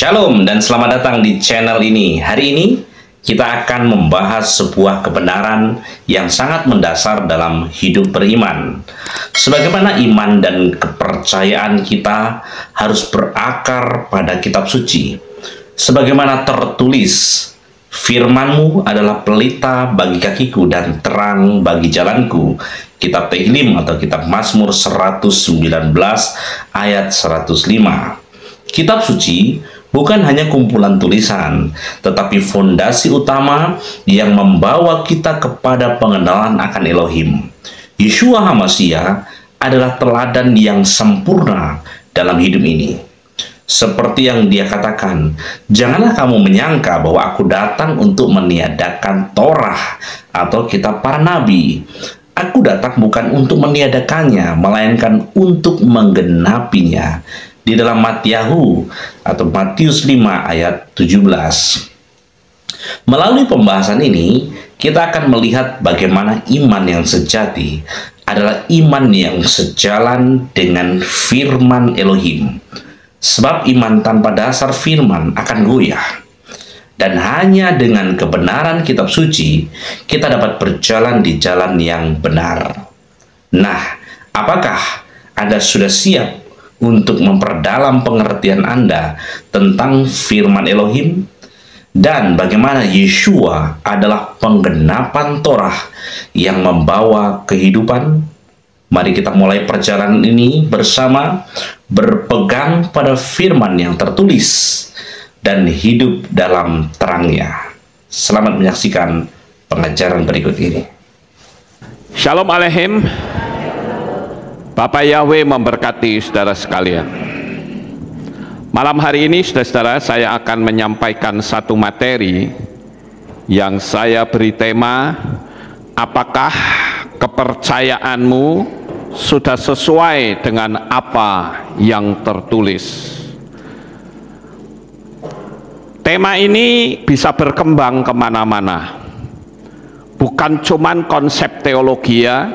Shalom dan selamat datang di channel ini. Hari ini kita akan membahas sebuah kebenaran yang sangat mendasar dalam hidup beriman. Sebagaimana iman dan kepercayaan kita harus berakar pada kitab suci. Sebagaimana tertulis, firman-Mu adalah pelita bagi kakiku dan terang bagi jalanku. Kitab Tehillim atau kitab Mazmur 119 ayat 105. Kitab suci bukan hanya kumpulan tulisan, tetapi fondasi utama yang membawa kita kepada pengenalan akan Elohim. Yeshua HaMashiach adalah teladan yang sempurna dalam hidup ini. Seperti yang dia katakan, janganlah kamu menyangka bahwa aku datang untuk meniadakan Torah atau kitab para nabi. Aku datang bukan untuk meniadakannya, melainkan untuk menggenapinya. Di dalam Matiyahu atau Matius 5 ayat 17. Melalui pembahasan ini, kita akan melihat bagaimana iman yang sejati adalah iman yang sejalan dengan firman Elohim. Sebab iman tanpa dasar firman akan goyah. Dan hanya dengan kebenaran kitab suci, kita dapat berjalan di jalan yang benar. Nah, apakah Anda sudah siap untuk memperdalam pengertian Anda tentang firman Elohim? Dan bagaimana Yeshua adalah penggenapan Torah yang membawa kehidupan? Mari kita mulai perjalanan ini bersama, berpegang pada firman yang tertulis dan hidup dalam terangnya. Selamat menyaksikan pengajaran berikut ini. Shalom Aleichem. Bapak Yahweh memberkati saudara sekalian. Malam hari ini saudara-saudara, saya akan menyampaikan satu materi yang saya beri tema, apakah kepercayaanmu sudah sesuai dengan apa yang tertulis. Tema ini bisa berkembang kemana-mana, bukan cuman konsep teologi ya,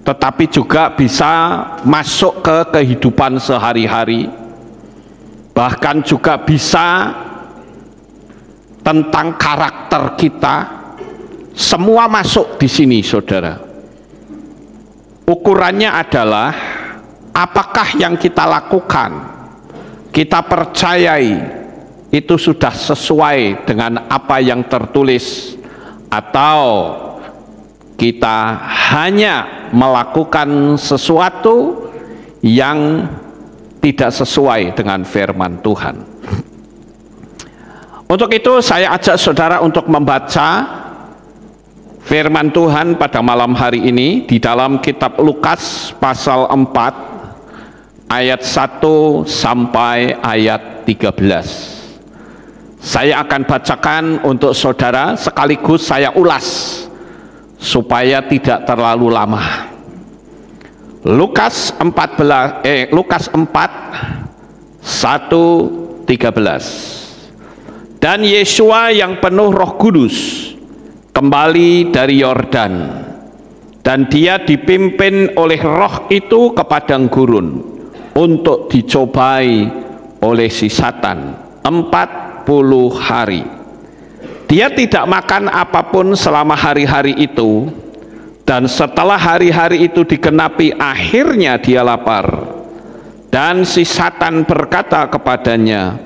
tetapi juga bisa masuk ke kehidupan sehari-hari, bahkan juga bisa tentang karakter kita. Semua masuk di sini, saudara. Ukurannya adalah apakah yang kita lakukan, kita percayai itu sudah sesuai dengan apa yang tertulis, atau kita hanya melakukan sesuatu yang tidak sesuai dengan firman Tuhan. Untuk itu saya ajak saudara untuk membaca firman Tuhan pada malam hari ini di dalam kitab Lukas pasal 4 ayat 1 sampai ayat 13. Saya akan bacakan untuk saudara sekaligus saya ulas supaya tidak terlalu lama. Lukas 4 1 13. Dan Yeshua yang penuh Roh Kudus kembali dari Yordan, dan dia dipimpin oleh Roh itu ke padang gurun untuk dicobai oleh si Satan 40 hari. Dia tidak makan apapun selama hari-hari itu, dan setelah hari-hari itu digenapi akhirnya dia lapar. Dan si Satan berkata kepadanya,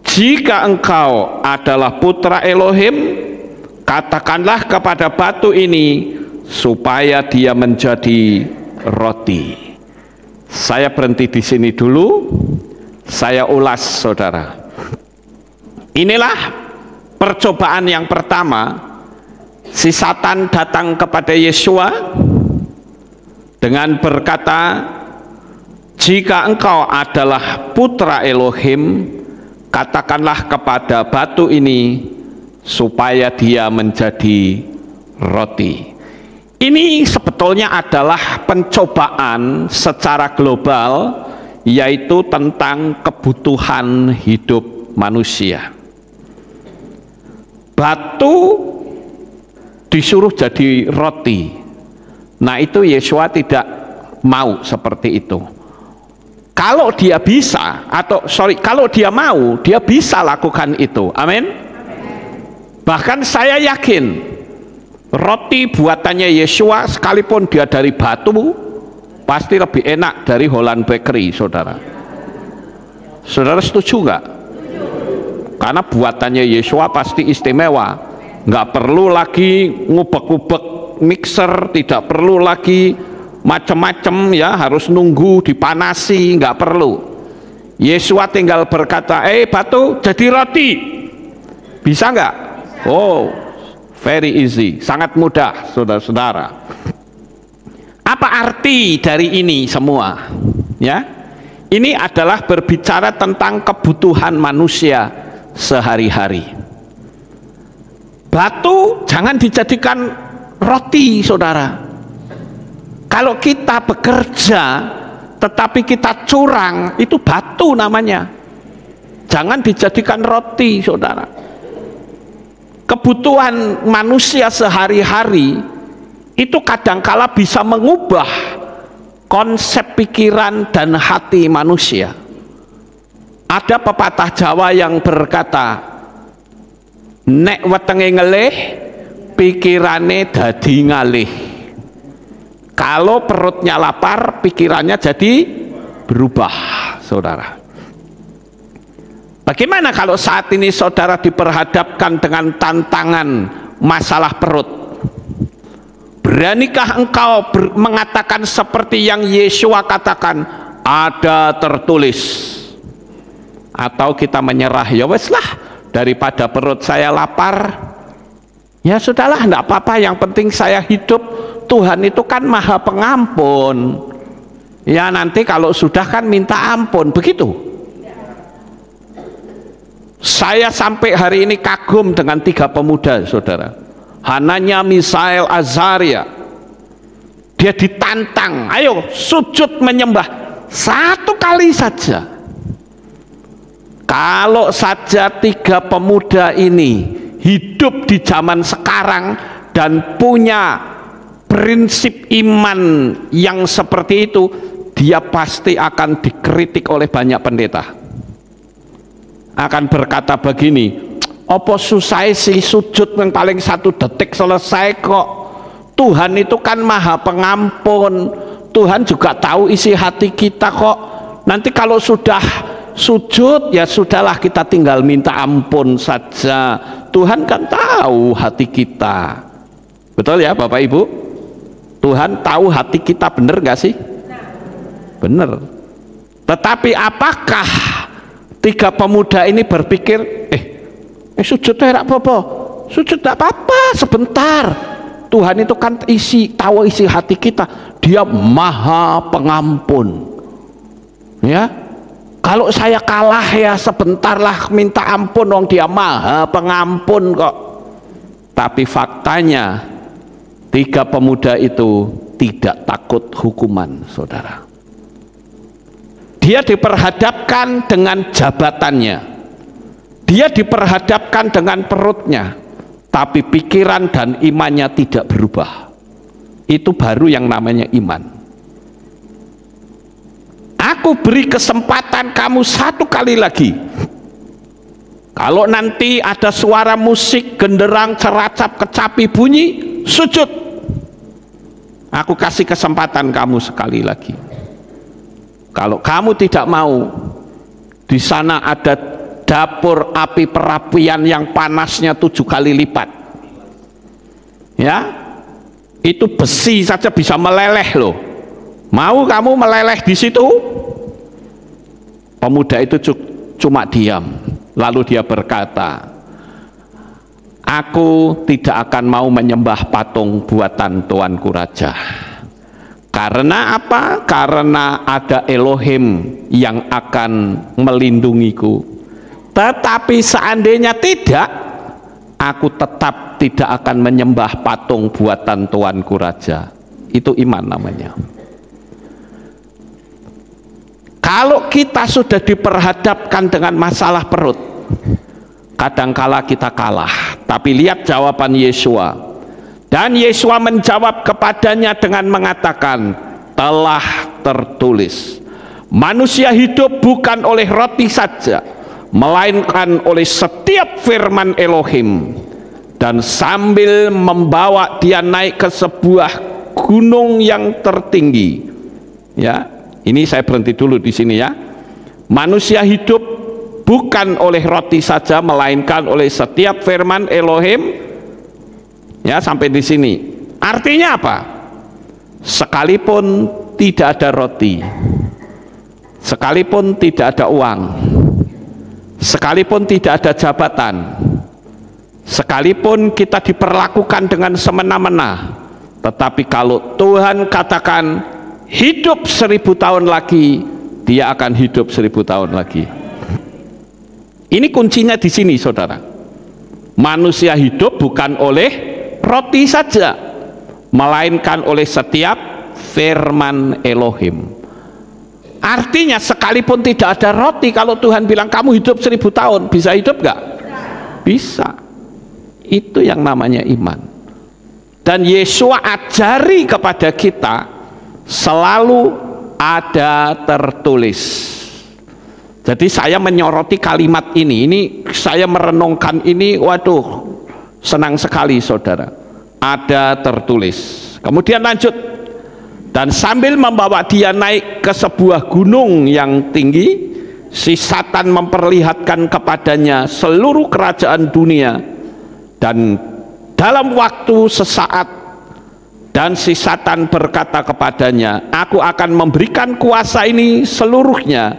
jika engkau adalah putra Elohim, katakanlah kepada batu ini supaya dia menjadi roti. Saya berhenti di sini dulu, saya ulas saudara. Inilah percobaan yang pertama. Si Satan datang kepada Yeshua dengan berkata, jika engkau adalah putra Elohim, katakanlah kepada batu ini supaya dia menjadi roti. Ini sebetulnya adalah pencobaan secara global, yaitu tentang kebutuhan hidup manusia. Batu disuruh jadi roti. Nah, itu Yeshua tidak mau seperti itu. Kalau dia bisa, kalau dia mau, dia bisa lakukan itu. Amin. Bahkan saya yakin roti buatannya Yeshua sekalipun dia dari batu pasti lebih enak dari Holland Bakery, saudara. Saudara setuju nggak? Karena buatannya Yeshua pasti istimewa. Nggak perlu lagi ngubek-ngubek mixer, tidak perlu lagi macam-macam ya, harus nunggu dipanasi, nggak perlu. Yeshua tinggal berkata, batu jadi roti, bisa nggak? Oh, very easy, sangat mudah, saudara-saudara. Apa arti dari ini semua? Ya, ini adalah berbicara tentang kebutuhan manusia sehari-hari. Batu jangan dijadikan roti, saudara. Kalau kita bekerja tetapi kita curang, itu batu namanya. Jangan dijadikan roti, saudara. Kebutuhan manusia sehari-hari itu kadangkala bisa mengubah konsep pikiran dan hati manusia. Ada pepatah Jawa yang berkata, nek wetenge ngelih pikirane dadi ngalih. Kalau perutnya lapar, pikirannya jadi berubah, saudara. Bagaimana kalau saat ini saudara diperhadapkan dengan tantangan masalah perut? Beranikah engkau mengatakan seperti yang Yeshua katakan, ada tertulis? Atau kita menyerah, ya wes lah, daripada perut saya lapar, ya sudahlah, enggak apa-apa, yang penting saya hidup. Tuhan itu kan maha pengampun, ya nanti kalau sudah kan minta ampun, begitu. Saya sampai hari ini kagum dengan 3 pemuda, saudara. Hananya, Misael, Azaria. Dia ditantang, ayo sujud menyembah 1 kali saja. Kalau saja 3 pemuda ini hidup di zaman sekarang dan punya prinsip iman yang seperti itu, dia pasti akan dikritik oleh banyak pendeta. Akan berkata begini, apa susah sih sujud yang paling 1 detik selesai kok. Tuhan itu kan maha pengampun, Tuhan juga tahu isi hati kita kok. Nanti kalau sudah sujud, ya sudahlah, kita tinggal minta ampun saja. Tuhan kan tahu hati kita. Betul ya Bapak Ibu? Tuhan tahu hati kita, benar gak sih? Benar. Tetapi apakah 3 pemuda ini berpikir, sujud tidak apa-apa, sujud tidak apa-apa, sebentar. Tuhan itu kan tahu isi hati kita, dia maha pengampun. Ya, kalau saya kalah ya sebentar lah, minta ampun, dong dia maha pengampun kok. Tapi faktanya 3 pemuda itu tidak takut hukuman, saudara. Dia diperhadapkan dengan jabatannya, dia diperhadapkan dengan perutnya, tapi pikiran dan imannya tidak berubah. Itu baru yang namanya iman. Aku beri kesempatan kamu 1 kali lagi. Kalau nanti ada suara musik, genderang, ceracap, kecapi bunyi, sujud. Aku kasih kesempatan kamu sekali lagi. Kalau kamu tidak mau, di sana ada dapur api perapian yang panasnya 7 kali lipat. Ya, itu besi saja bisa meleleh loh. Mau kamu meleleh di situ? Pemuda itu cuma diam. Lalu dia berkata, aku tidak akan mau menyembah patung buatan Tuanku Raja. Karena apa? Karena ada Elohim yang akan melindungiku. Tetapi seandainya tidak, aku tetap tidak akan menyembah patung buatan Tuanku Raja. Itu iman namanya. Kalau kita sudah diperhadapkan dengan masalah perut, kadangkala kita kalah. Tapi lihat jawaban Yeshua. Dan Yeshua menjawab kepadanya dengan mengatakan, telah tertulis, Manusia hidup bukan oleh roti saja, melainkan oleh setiap firman Elohim. Dan sambil membawa dia naik ke sebuah gunung yang tertinggi. Ya, ini saya berhenti dulu di sini ya. Manusia hidup bukan oleh roti saja, melainkan oleh setiap firman Elohim. Ya, sampai di sini. Artinya apa? Sekalipun tidak ada roti, sekalipun tidak ada uang, sekalipun tidak ada jabatan, sekalipun kita diperlakukan dengan semena-mena, tetapi kalau Tuhan katakan hidup 1000 tahun lagi, dia akan hidup 1000 tahun lagi. Ini kuncinya di sini, saudara. Manusia hidup bukan oleh roti saja, melainkan oleh setiap firman Elohim. Artinya sekalipun tidak ada roti, kalau Tuhan bilang kamu hidup 1000 tahun, bisa hidup gak? Bisa. Itu yang namanya iman. Dan Yesua ajari kepada kita selalu ada tertulis. Jadi saya menyoroti kalimat ini saya merenungkan ini, waduh, senang sekali saudara. Ada tertulis. Kemudian lanjut, dan sambil membawa dia naik ke sebuah gunung yang tinggi, si Satan memperlihatkan kepadanya seluruh kerajaan dunia, dan dalam waktu sesaat, dan si Satan berkata kepadanya, aku akan memberikan kuasa ini seluruhnya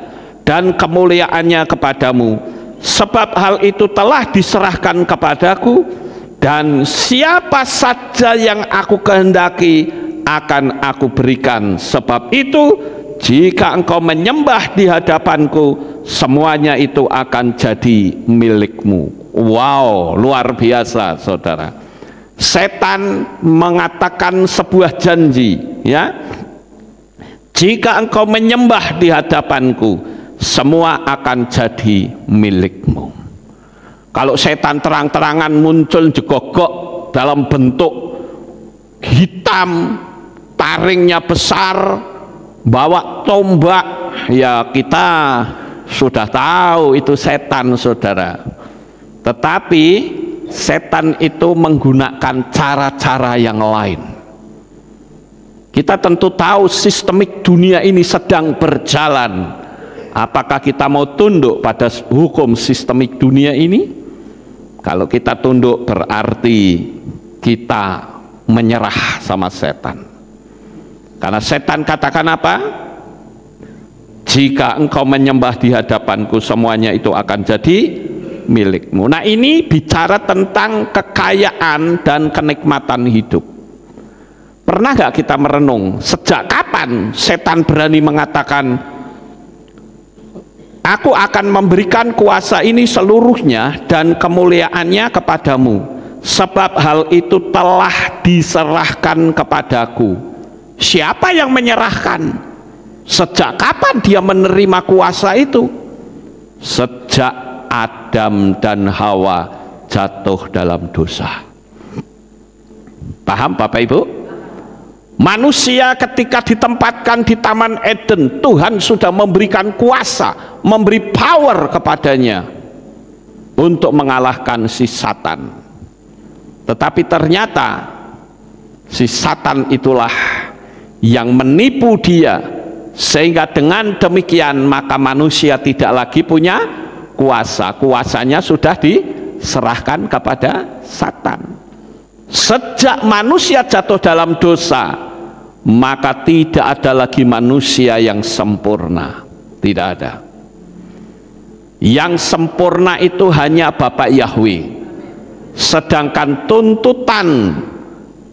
dan kemuliaannya kepadamu, sebab hal itu telah diserahkan kepadaku, dan siapa saja yang aku kehendaki akan aku berikan. Sebab itu jika engkau menyembah di hadapanku, semuanya itu akan jadi milikmu. Wow, luar biasa saudara. Setan mengatakan sebuah janji, ya, jika engkau menyembah di hadapanku, semua akan jadi milikmu. Kalau setan terang-terangan muncul jegogok dalam bentuk hitam, taringnya besar, bawa tombak, ya kita sudah tahu itu setan saudara. Tetapi setan itu menggunakan cara-cara yang lain. Kita tentu tahu sistemik dunia ini sedang berjalan. Apakah kita mau tunduk pada hukum sistemik dunia ini? Kalau kita tunduk berarti kita menyerah sama setan. Karena setan katakan apa? Jika engkau menyembah di hadapanku, semuanya itu akan jadi milikmu. Nah, ini bicara tentang kekayaan dan kenikmatan hidup. Pernah gak kita merenung sejak kapan setan berani mengatakan aku akan memberikan kuasa ini seluruhnya dan kemuliaannya kepadamu, sebab hal itu telah diserahkan kepadaku. Siapa yang menyerahkan? Sejak kapan dia menerima kuasa itu? Sejak Adam dan Hawa jatuh dalam dosa. Paham Bapak Ibu? Manusia ketika ditempatkan di Taman Eden, Tuhan sudah memberikan kuasa, memberi power kepadanya untuk mengalahkan si Satan. Tetapi ternyata si Satan itulah yang menipu dia, sehingga dengan demikian maka manusia tidak lagi punya kuasa. Kuasanya sudah diserahkan kepada Satan. Sejak manusia jatuh dalam dosa, maka tidak ada lagi manusia yang sempurna. Tidak ada. Yang sempurna itu hanya Bapak Yahweh. Sedangkan tuntutan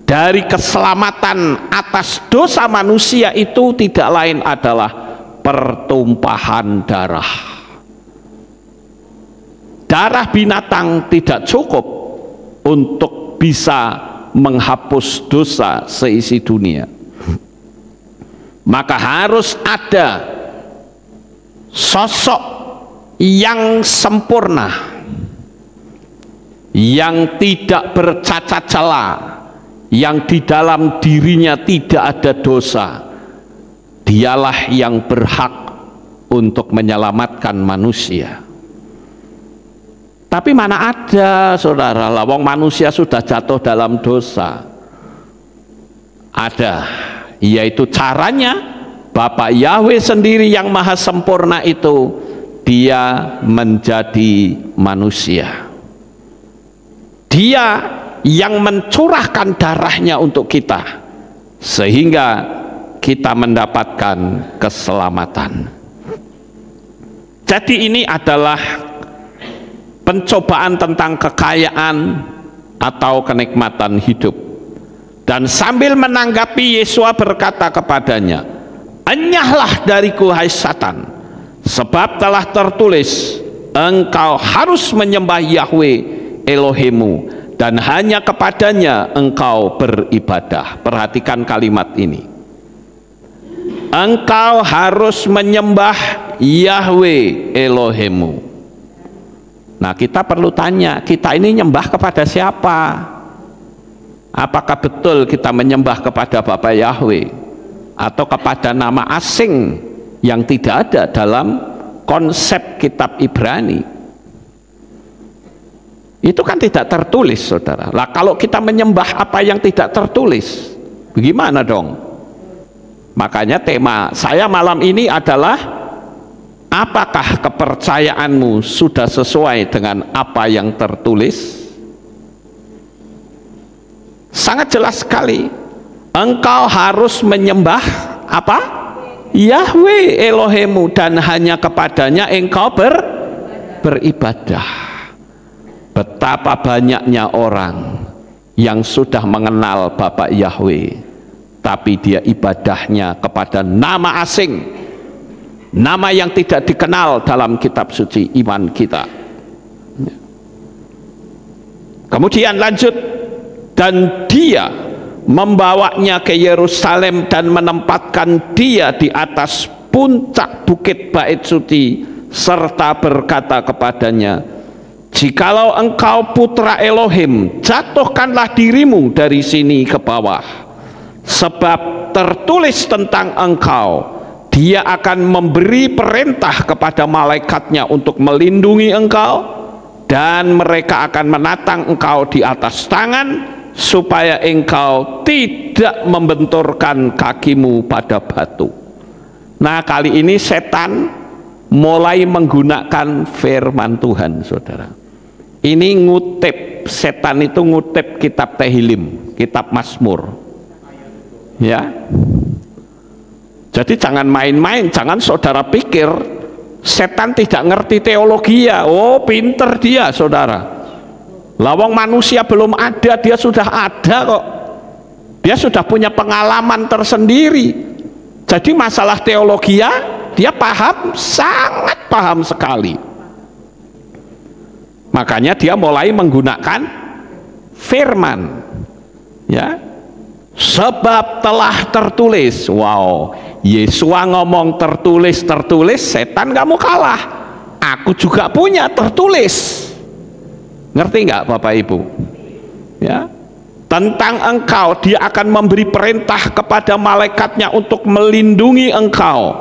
dari keselamatan atas dosa manusia itu tidak lain adalah pertumpahan darah. Darah binatang tidak cukup untuk bisa menghapus dosa seisi dunia. Maka harus ada sosok yang sempurna, yang tidak bercacat celah, yang di dalam dirinya tidak ada dosa. Dialah yang berhak untuk menyelamatkan manusia. Tapi mana ada, saudara, lawang manusia sudah jatuh dalam dosa. Ada, yaitu caranya Bapak Yahweh sendiri yang maha sempurna itu, dia menjadi manusia. Dia yang mencurahkan darahnya untuk kita, sehingga kita mendapatkan keselamatan. Jadi ini adalah pencobaan tentang kekayaan atau kenikmatan hidup. Dan sambil menanggapi, Yesua berkata kepadanya, "Enyahlah dariku, hai Satan, sebab telah tertulis, engkau harus menyembah Yahweh Elohimmu, dan hanya kepadanya engkau beribadah." Perhatikan kalimat ini. Engkau harus menyembah Yahweh Elohimmu. Nah, kita perlu tanya, kita ini nyembah kepada siapa? Apakah betul kita menyembah kepada Bapak Yahweh atau kepada nama asing yang tidak ada dalam konsep kitab Ibrani? Itu kan tidak tertulis, saudara. Lah, kalau kita menyembah apa yang tidak tertulis, bagaimana dong? Makanya tema saya malam ini adalah, apakah kepercayaanmu sudah sesuai dengan apa yang tertulis? Sangat jelas sekali, engkau harus menyembah apa? Yahweh Elohimmu, dan hanya kepadanya engkau beribadah. Betapa banyaknya orang yang sudah mengenal Bapak Yahweh, tapi dia ibadahnya kepada nama asing, nama yang tidak dikenal dalam kitab suci iman kita. Kemudian lanjut, dan dia membawanya ke Yerusalem dan menempatkan dia di atas puncak bukit bait suci, serta berkata kepadanya, "Jikalau engkau putra Elohim, jatuhkanlah dirimu dari sini ke bawah, sebab tertulis tentang engkau, dia akan memberi perintah kepada malaikatnya untuk melindungi engkau, dan mereka akan menatang engkau di atas tangan, supaya engkau tidak membenturkan kakimu pada batu." Nah, kali ini setan mulai menggunakan firman Tuhan, saudara. Ini ngutip, setan itu ngutip kitab Tehillim, kitab Mazmur, ya. Jadi jangan main-main, jangan saudara pikir setan tidak ngerti teologi ya. Oh, pinter dia, saudara. Lawang manusia belum ada, dia sudah ada kok. Dia sudah punya pengalaman tersendiri. Jadi masalah teologi ya, dia paham, sangat paham sekali. Makanya dia mulai menggunakan firman, ya. Sebab telah tertulis. Wow, Yesua ngomong tertulis, setan kamu kalah. Aku juga punya tertulis. Ngerti nggak Bapak Ibu? Ya, tentang engkau, dia akan memberi perintah kepada malaikatnya untuk melindungi engkau,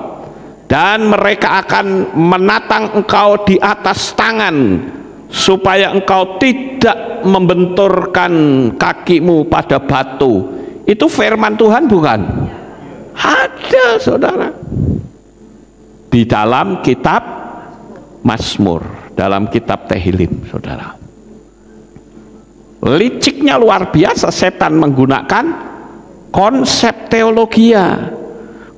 dan mereka akan menatang engkau di atas tangan, supaya engkau tidak membenturkan kakimu pada batu. Itu firman Tuhan bukan? Ada, saudara, di dalam kitab Mazmur, dalam kitab Tehillim, saudara. Liciknya luar biasa setan menggunakan konsep teologia,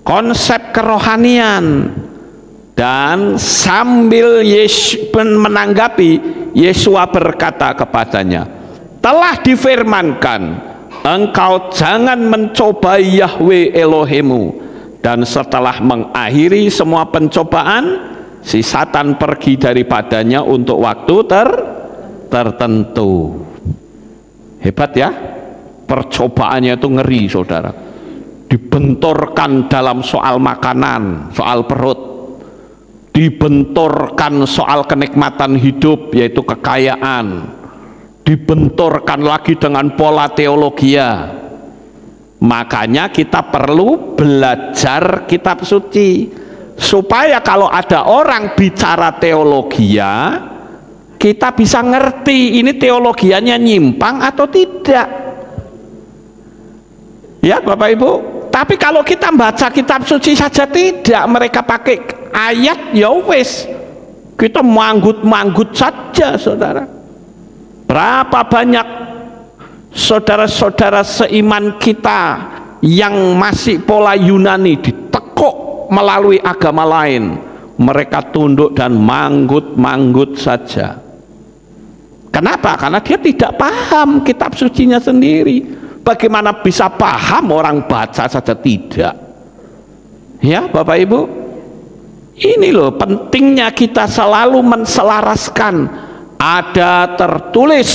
konsep kerohanian. Dan sambil menanggapi, Yesua berkata kepadanya, "Telah difirmankan, engkau jangan mencobai Yahweh Elohimmu." Dan setelah mengakhiri semua pencobaan, si Satan pergi daripadanya untuk waktu tertentu. Hebat ya, percobaannya itu ngeri, saudara. Dibenturkan dalam soal makanan, soal perut, dibenturkan soal kenikmatan hidup, yaitu kekayaan, dibenturkan lagi dengan pola teologia. Makanya kita perlu belajar kitab suci, supaya kalau ada orang bicara teologia, kita bisa ngerti ini teologianya nyimpang atau tidak. Ya Bapak Ibu, tapi kalau kita baca kitab suci saja tidak, mereka pakai ayat, ya wes kita manggut-manggut saja saudara. Berapa banyak saudara-saudara seiman kita yang masih pola Yunani ditekuk melalui agama lain, mereka tunduk dan manggut-manggut saja. Kenapa? Karena dia tidak paham kitab sucinya sendiri. Bagaimana bisa paham orang baca saja tidak? Ya Bapak Ibu, ini loh pentingnya kita selalu menselaraskan, ada tertulis.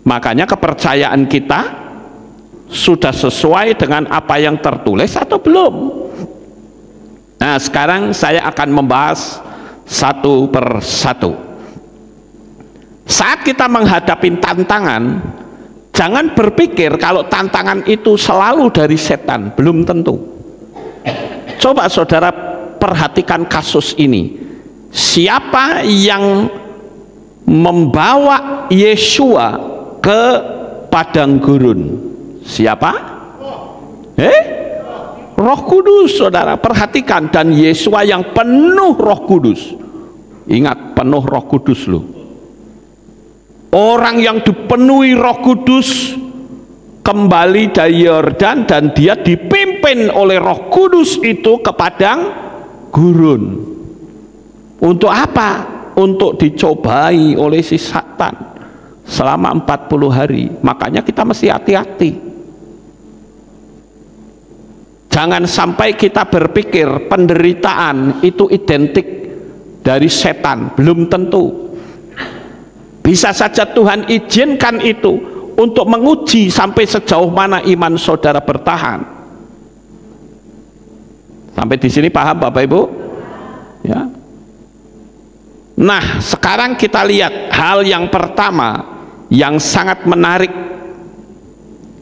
Makanya kepercayaan kita sudah sesuai dengan apa yang tertulis atau belum. Nah sekarang saya akan membahas satu per satu. Saat kita menghadapi tantangan, jangan berpikir kalau tantangan itu selalu dari setan, belum tentu. Coba saudara perhatikan kasus ini. Siapa yang membawa Yesua ke padang gurun? Siapa? Roh Kudus, saudara. Perhatikan, dan Yesua yang penuh Roh Kudus. Ingat, penuh Roh Kudus loh. Orang yang dipenuhi Roh Kudus kembali dari Yordan dan dia dipimpin oleh Roh Kudus itu ke padang gurun. Untuk apa? Untuk dicobai oleh si Satan selama 40 hari. Makanya kita mesti hati-hati. Jangan sampai kita berpikir penderitaan itu identik dari setan, belum tentu. Bisa saja Tuhan izinkan itu untuk menguji sampai sejauh mana iman saudara bertahan. Sampai di sini paham Bapak Ibu? Ya. Nah, sekarang kita lihat hal yang pertama yang sangat menarik,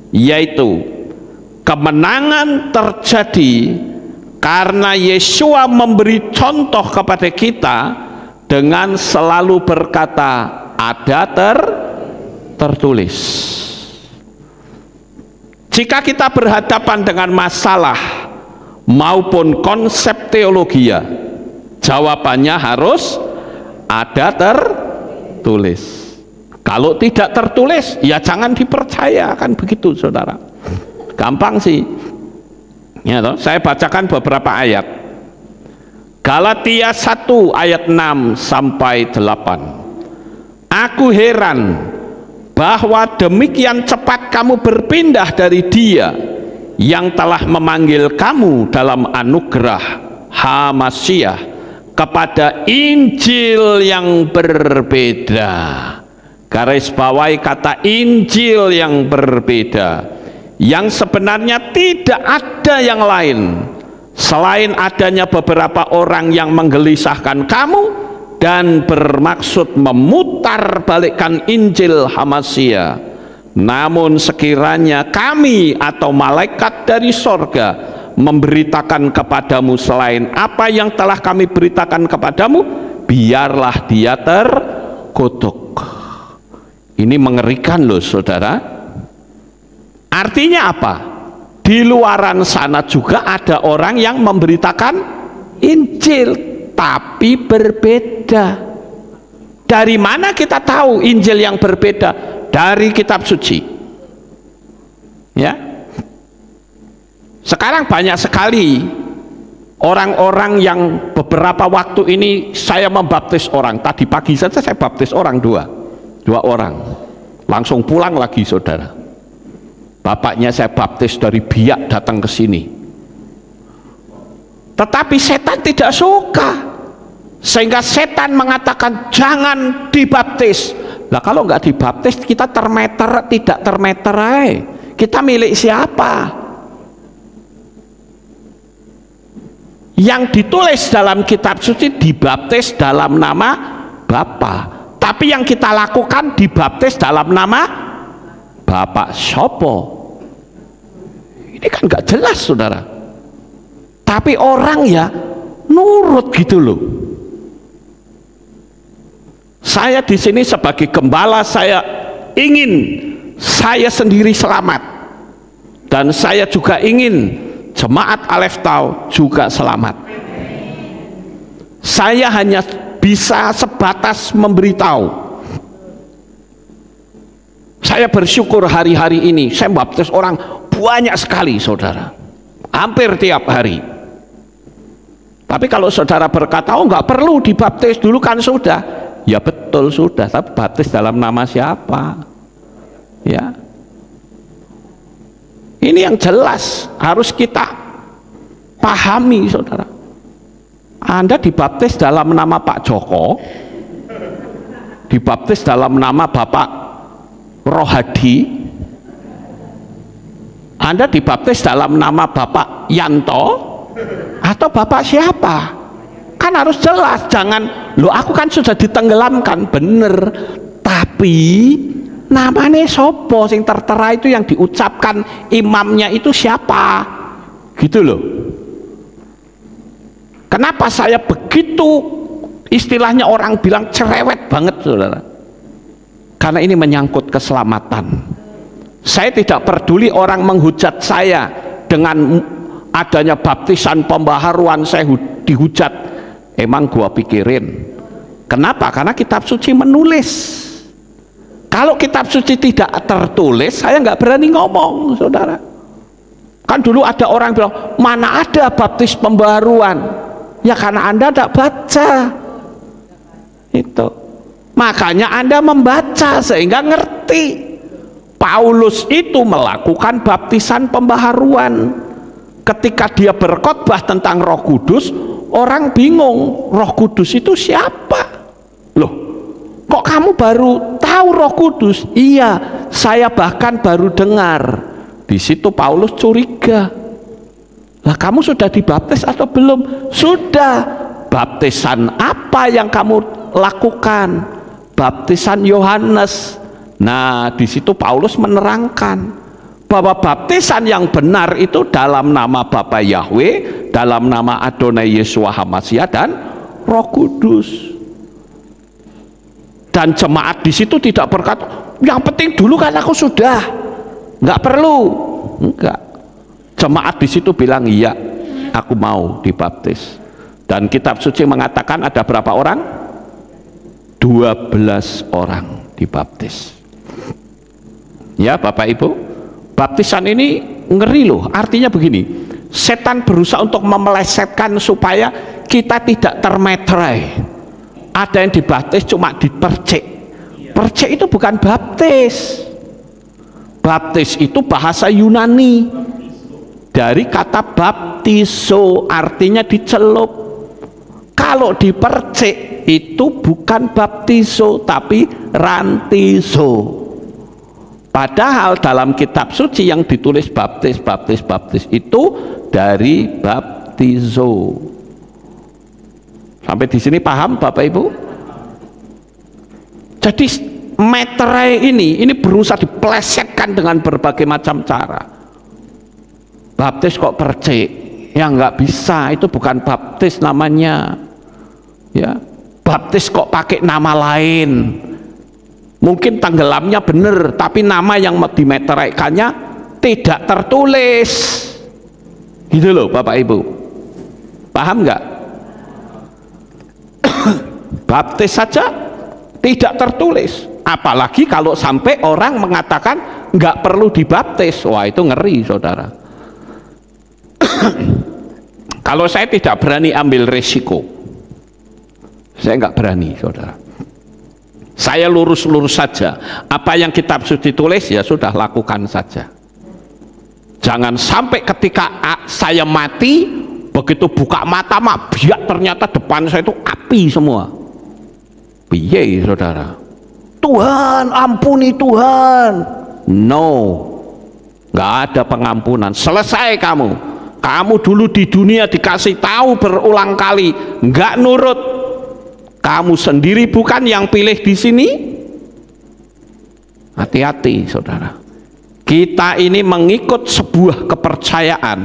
yaitu kemenangan terjadi karena Yesua memberi contoh kepada kita dengan selalu berkata, ada tertulis. Jika kita berhadapan dengan masalah maupun konsep teologia, jawabannya harus ada tertulis. Kalau tidak tertulis, ya jangan dipercaya, kan begitu saudara. Gampang sih. Ya, toh? Saya bacakan beberapa ayat. Galatia 1 ayat 6 sampai 8. Aku heran bahwa demikian cepat kamu berpindah dari Dia yang telah memanggil kamu dalam anugerah Hamasiah kepada Injil yang berbeda. Garis bawahi kata Injil yang berbeda, yang sebenarnya tidak ada yang lain selain adanya beberapa orang yang menggelisahkan kamu dan bermaksud memutarbalikkan Injil Hamasiah. Namun sekiranya kami atau malaikat dari sorga memberitakan kepadamu selain apa yang telah kami beritakan kepadamu, biarlah dia terkutuk. Ini mengerikan loh saudara. Artinya apa? Di luaran sana juga ada orang yang memberitakan Injil tapi berbeda. Dari mana kita tahu Injil yang berbeda? Dari kitab suci. Ya. Sekarang banyak sekali orang-orang yang beberapa waktu ini saya membaptis orang. Tadi pagi saja saya baptis orang dua orang. Langsung pulang lagi saudara. Bapaknya saya baptis dari Biak datang ke sini. Tetapi setan tidak suka, sehingga setan mengatakan jangan dibaptis. Nah kalau nggak dibaptis kita termeter, tidak termeter, kita milik siapa? Yang ditulis dalam kitab suci dibaptis dalam nama Bapa, tapi yang kita lakukan dibaptis dalam nama Bapak Sopo. Ini kan nggak jelas saudara. Tapi orang ya nurut gitu loh. Saya di sini sebagai gembala, saya ingin saya sendiri selamat, dan saya juga ingin jemaat Aleph Tau juga selamat. Saya hanya bisa sebatas memberitahu. Saya bersyukur hari-hari ini saya baptis orang banyak sekali, saudara, hampir tiap hari. Tapi kalau saudara berkata, oh nggak perlu dibaptis dulu kan sudah, ya betul sudah, tapi baptis dalam nama siapa? Ya, ini yang jelas harus kita pahami, saudara. Anda dibaptis dalam nama Pak Joko, dibaptis dalam nama Bapak Rohadi, Anda dibaptis dalam nama Bapak Yanto atau Bapak siapa? Kan harus jelas. Jangan, loh aku kan sudah ditenggelamkan, bener, tapi namanya sopo sing tertera itu yang diucapkan imamnya itu siapa? Gitu loh. Kenapa saya begitu, istilahnya orang bilang cerewet banget, saudara? Karena ini menyangkut keselamatan. Saya tidak peduli orang menghujat saya dengan adanya baptisan pembaharuan, saya dihujat. Emang gua pikirin. Kenapa? Karena kitab suci menulis. Kalau kitab suci tidak tertulis, saya nggak berani ngomong, saudara. Kan dulu ada orang bilang, mana ada baptis pembaharuan? Ya karena Anda tidak baca. Itu. Makanya Anda membaca sehingga ngerti. Paulus itu melakukan baptisan pembaharuan. Ketika dia berkhotbah tentang Roh Kudus, orang bingung, Roh Kudus itu siapa? Loh, kok kamu baru tahu Roh Kudus? Iya, saya bahkan baru dengar. Di situ Paulus curiga. Lah kamu sudah dibaptis atau belum? Sudah. Baptisan apa yang kamu lakukan? Baptisan Yohanes. Nah, di situ Paulus menerangkan bahwa baptisan yang benar itu dalam nama Bapa Yahweh, dalam nama Adonai Yeshua HaMashiach dan Roh Kudus. Dan jemaat di situ tidak berkata, yang penting dulu kan aku sudah, nggak perlu. Enggak. Jemaat di situ bilang, iya, aku mau dibaptis. Dan kitab suci mengatakan ada berapa orang? 12 orang dibaptis. Ya Bapak Ibu, baptisan ini ngeri loh. Artinya begini, setan berusaha untuk memelesetkan supaya kita tidak termeterai. Ada yang dibaptis cuma dipercik. Percik itu bukan baptis. Baptis itu bahasa Yunani dari kata baptiso, artinya dicelup. Kalau dipercik itu bukan baptiso tapi rantiso. Padahal dalam kitab suci yang ditulis baptis itu dari baptizo. Sampai di sini paham Bapak Ibu? Jadi meterai ini berusaha diplesetkan dengan berbagai macam cara. Baptis kok percik? Ya nggak bisa, itu bukan baptis namanya. Ya, baptis kok pakai nama lain? Mungkin tenggelamnya bener, tapi nama yang dimeteraikannya tidak tertulis. Gitu loh Bapak Ibu. Paham nggak? Baptis saja tidak tertulis. Apalagi kalau sampai orang mengatakan nggak perlu dibaptis. Wah itu ngeri, saudara. Kalau saya tidak berani ambil resiko, saya nggak berani, saudara. Saya lurus-lurus saja. Apa yang kitab suci tulis ya sudah lakukan saja. Jangan sampai ketika saya mati, begitu buka mata biak ternyata depan saya itu api semua. Piye saudara? Tuhan ampuni Tuhan. No, nggak ada pengampunan. Selesai kamu. Kamu dulu di dunia dikasih tahu berulang kali, nggak nurut. Kamu sendiri bukan yang pilih di sini. Hati-hati saudara. Kita ini mengikut sebuah kepercayaan,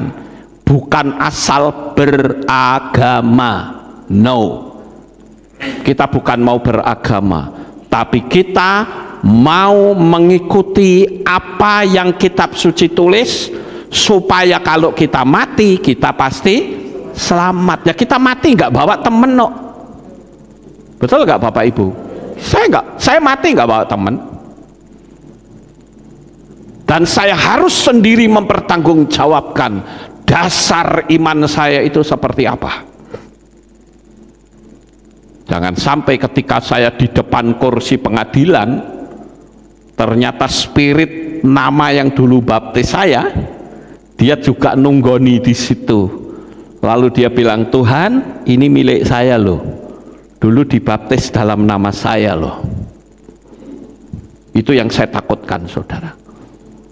bukan asal beragama. No, kita bukan mau beragama, tapi kita mau mengikuti apa yang kitab suci tulis, supaya kalau kita mati kita pasti selamat. Ya kita mati nggak bawa temen, no. Betul nggak Bapak Ibu? Saya mati nggak bawa temen, dan saya harus sendiri mempertanggungjawabkan dasar iman saya itu seperti apa. Jangan sampai ketika saya di depan kursi pengadilan, ternyata spirit nama yang dulu baptis saya, dia juga nunggoni di situ. Lalu dia bilang, Tuhan, ini milik saya loh, dulu dibaptis dalam nama saya loh. Itu yang saya takutkan, saudara.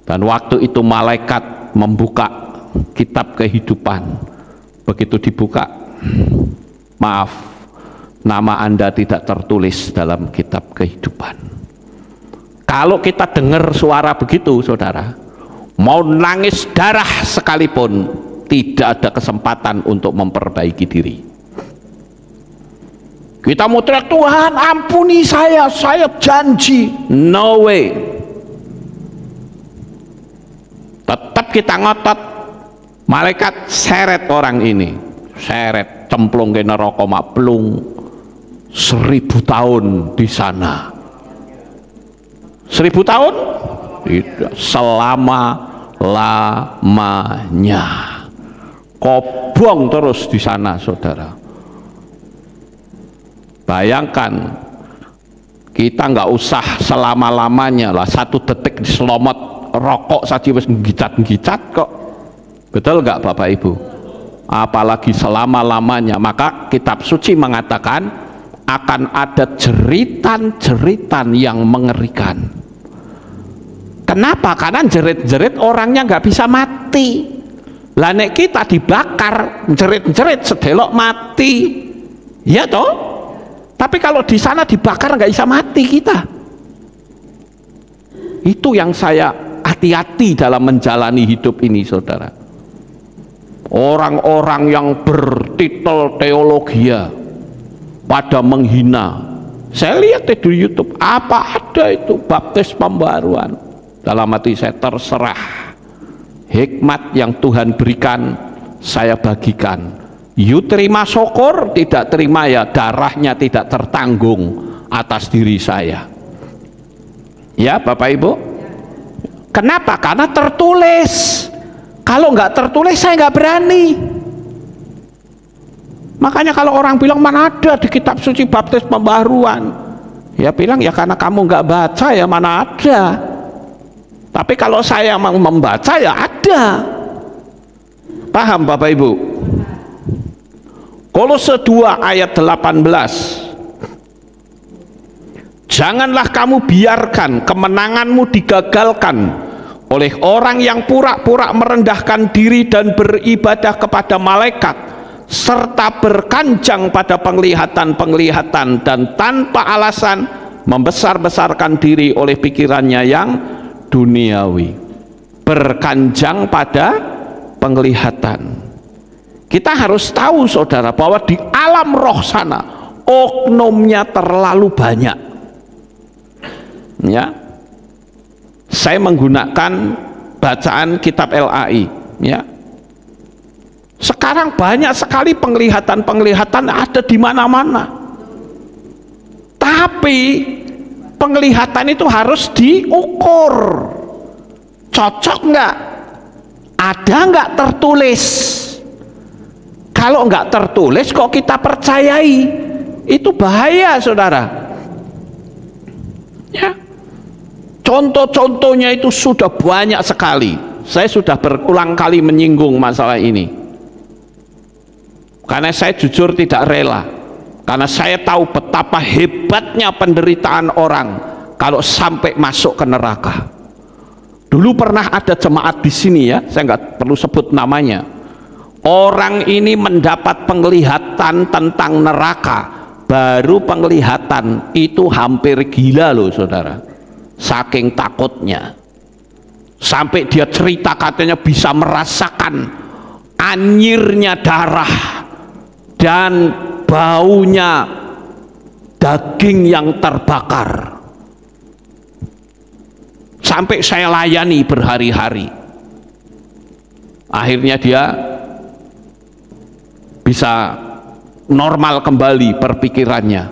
Dan waktu itu malaikat membuka kitab kehidupan. Begitu dibuka, maaf, nama Anda tidak tertulis dalam kitab kehidupan. Kalau kita dengar suara begitu, saudara, mau nangis darah sekalipun, tidak ada kesempatan untuk memperbaiki diri. Kita mau teriak, Tuhan ampuni saya janji. No way. Tetap kita ngotot. Malaikat seret orang ini, seret, cemplung ke neraka maplung, 1000 tahun di sana. 1000 tahun? Tidak, selama-lamanya. Kobong terus di sana, saudara. Bayangkan, kita nggak usah selama-lamanya lah, 1 detik diselomot rokok saja wis ngicat-ngicat kok. Betul nggak Bapak Ibu? Apalagi selama-lamanya. Maka kitab suci mengatakan akan ada jeritan-jeritan yang mengerikan. Kenapa? Karena jerit-jerit orangnya nggak bisa mati. Lah nek kita dibakar, jerit-jerit sedelok mati, ya toh? Tapi kalau di sana dibakar nggak bisa mati kita. Itu yang saya hati-hati dalam menjalani hidup ini, saudara. Orang-orang yang bertitel teologia pada menghina. Saya lihat di YouTube, apa ada itu baptis pembaruan. Dalam hati saya terserah. Hikmat yang Tuhan berikan saya bagikan. You terima syukur, tidak terima ya darahnya tidak tertanggung atas diri saya. Ya Bapak Ibu. Kenapa? Karena tertulis. Kalau nggak tertulis saya nggak berani. Makanya kalau orang bilang mana ada di kitab suci baptis pembaharuan, ya bilang ya karena kamu nggak baca ya mana ada. Tapi kalau saya mau membaca ya ada. Paham Bapak Ibu? Kolose 2 ayat 18. Janganlah kamu biarkan kemenanganmu digagalkan oleh orang yang pura-pura merendahkan diri dan beribadah kepada malaikat, serta berkanjang pada penglihatan-penglihatan dan tanpa alasan membesar-besarkan diri oleh pikirannya yang duniawi. Berkanjang pada penglihatan. Kita harus tahu saudara bahwa di alam roh sana oknumnya terlalu banyak. Ya, saya menggunakan bacaan kitab LAI. Ya, sekarang banyak sekali penglihatan-penglihatan ada di mana-mana. Tapi penglihatan itu harus diukur. Cocok nggak? Ada nggak tertulis? Kalau nggak tertulis kok kita percayai, itu bahaya saudara. Ya, contoh-contohnya itu sudah banyak sekali. Saya sudah berulang kali menyinggung masalah ini. Karena saya jujur tidak rela. Karena saya tahu betapa hebatnya penderitaan orang kalau sampai masuk ke neraka. Dulu pernah ada jemaat di sini ya, saya nggak perlu sebut namanya. Orang ini mendapat penglihatan tentang neraka, baru penglihatan itu hampir gila loh saudara, saking takutnya. Sampai dia cerita katanya bisa merasakan anyirnya darah dan baunya daging yang terbakar. Sampai saya layani berhari-hari. Akhirnya dia bisa normal kembali perpikirannya.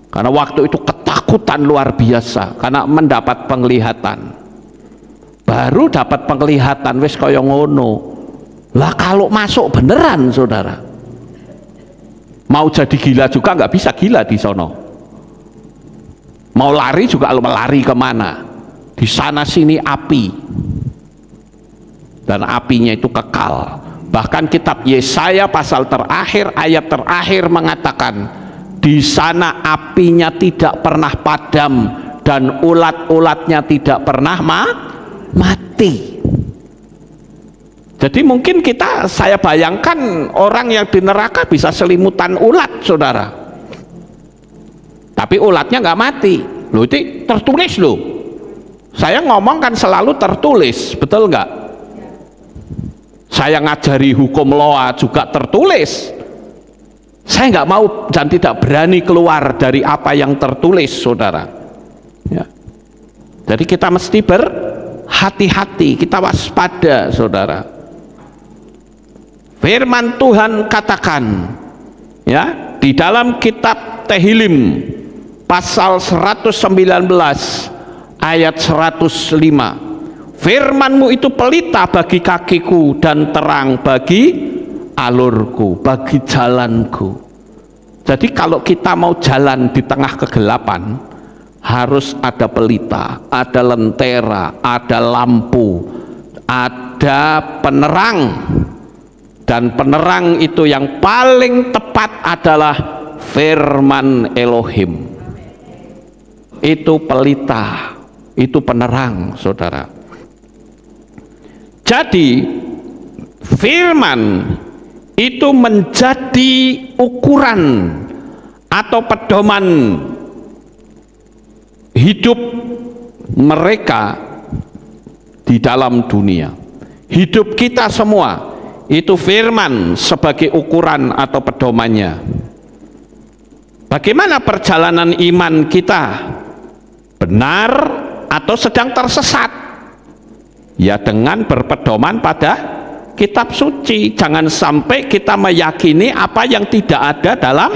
Karena waktu itu ketakutan luar biasa karena mendapat penglihatan. Baru dapat penglihatan wis kaya ngono. Lah kalau masuk beneran saudara, mau jadi gila juga nggak bisa gila di sono. Mau lari juga lari kemana? Di sana sini api, dan apinya itu kekal. Bahkan kitab Yesaya pasal terakhir, ayat terakhir mengatakan di sana apinya tidak pernah padam dan ulat-ulatnya tidak pernah mati. Jadi mungkin saya bayangkan orang yang di neraka bisa selimutan ulat saudara, tapi ulatnya nggak mati. Loh, itu tertulis loh. Saya ngomong kan selalu tertulis, betul nggak? Saya ngajari hukum loa juga tertulis. Saya nggak mau dan tidak berani keluar dari apa yang tertulis saudara ya. Jadi kita mesti berhati-hati, kita waspada saudara. Firman Tuhan katakan ya di dalam kitab Tehillim pasal 119 ayat 105, firman-Mu itu pelita bagi kakiku dan terang bagi alurku, bagi jalanku. Jadi kalau kita mau jalan di tengah kegelapan harus ada pelita, ada lentera, ada lampu, ada penerang. Dan penerang itu yang paling tepat adalah firman Elohim. Itu pelita, itu penerang saudara. Jadi firman itu menjadi ukuran atau pedoman hidup mereka di dalam dunia. Hidup kita semua itu firman sebagai ukuran atau pedomannya. Bagaimana perjalanan iman kita? Benar atau sedang tersesat? Ya dengan berpedoman pada kitab suci. Jangan sampai kita meyakini apa yang tidak ada dalam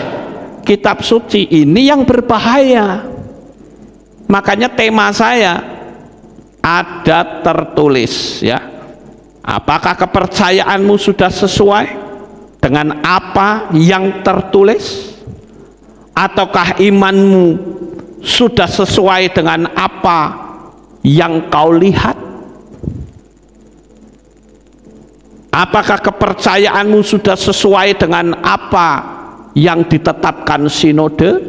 kitab suci. Ini yang berbahaya. Makanya tema saya ada tertulis ya. Apakah kepercayaanmu sudah sesuai dengan apa yang tertulis? Ataukah imanmu sudah sesuai dengan apa yang kau lihat? Apakah kepercayaanmu sudah sesuai dengan apa yang ditetapkan sinode?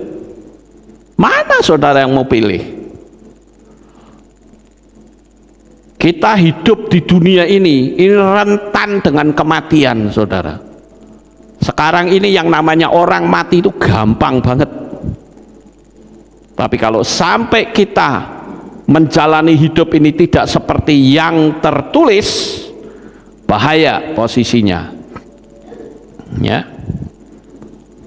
Mana saudara yang mau pilih? Kita hidup di dunia ini rentan dengan kematian saudara. Sekarang ini yang namanya orang mati itu gampang banget. Tapi kalau sampai kita menjalani hidup ini tidak seperti yang tertulis, bahaya posisinya ya.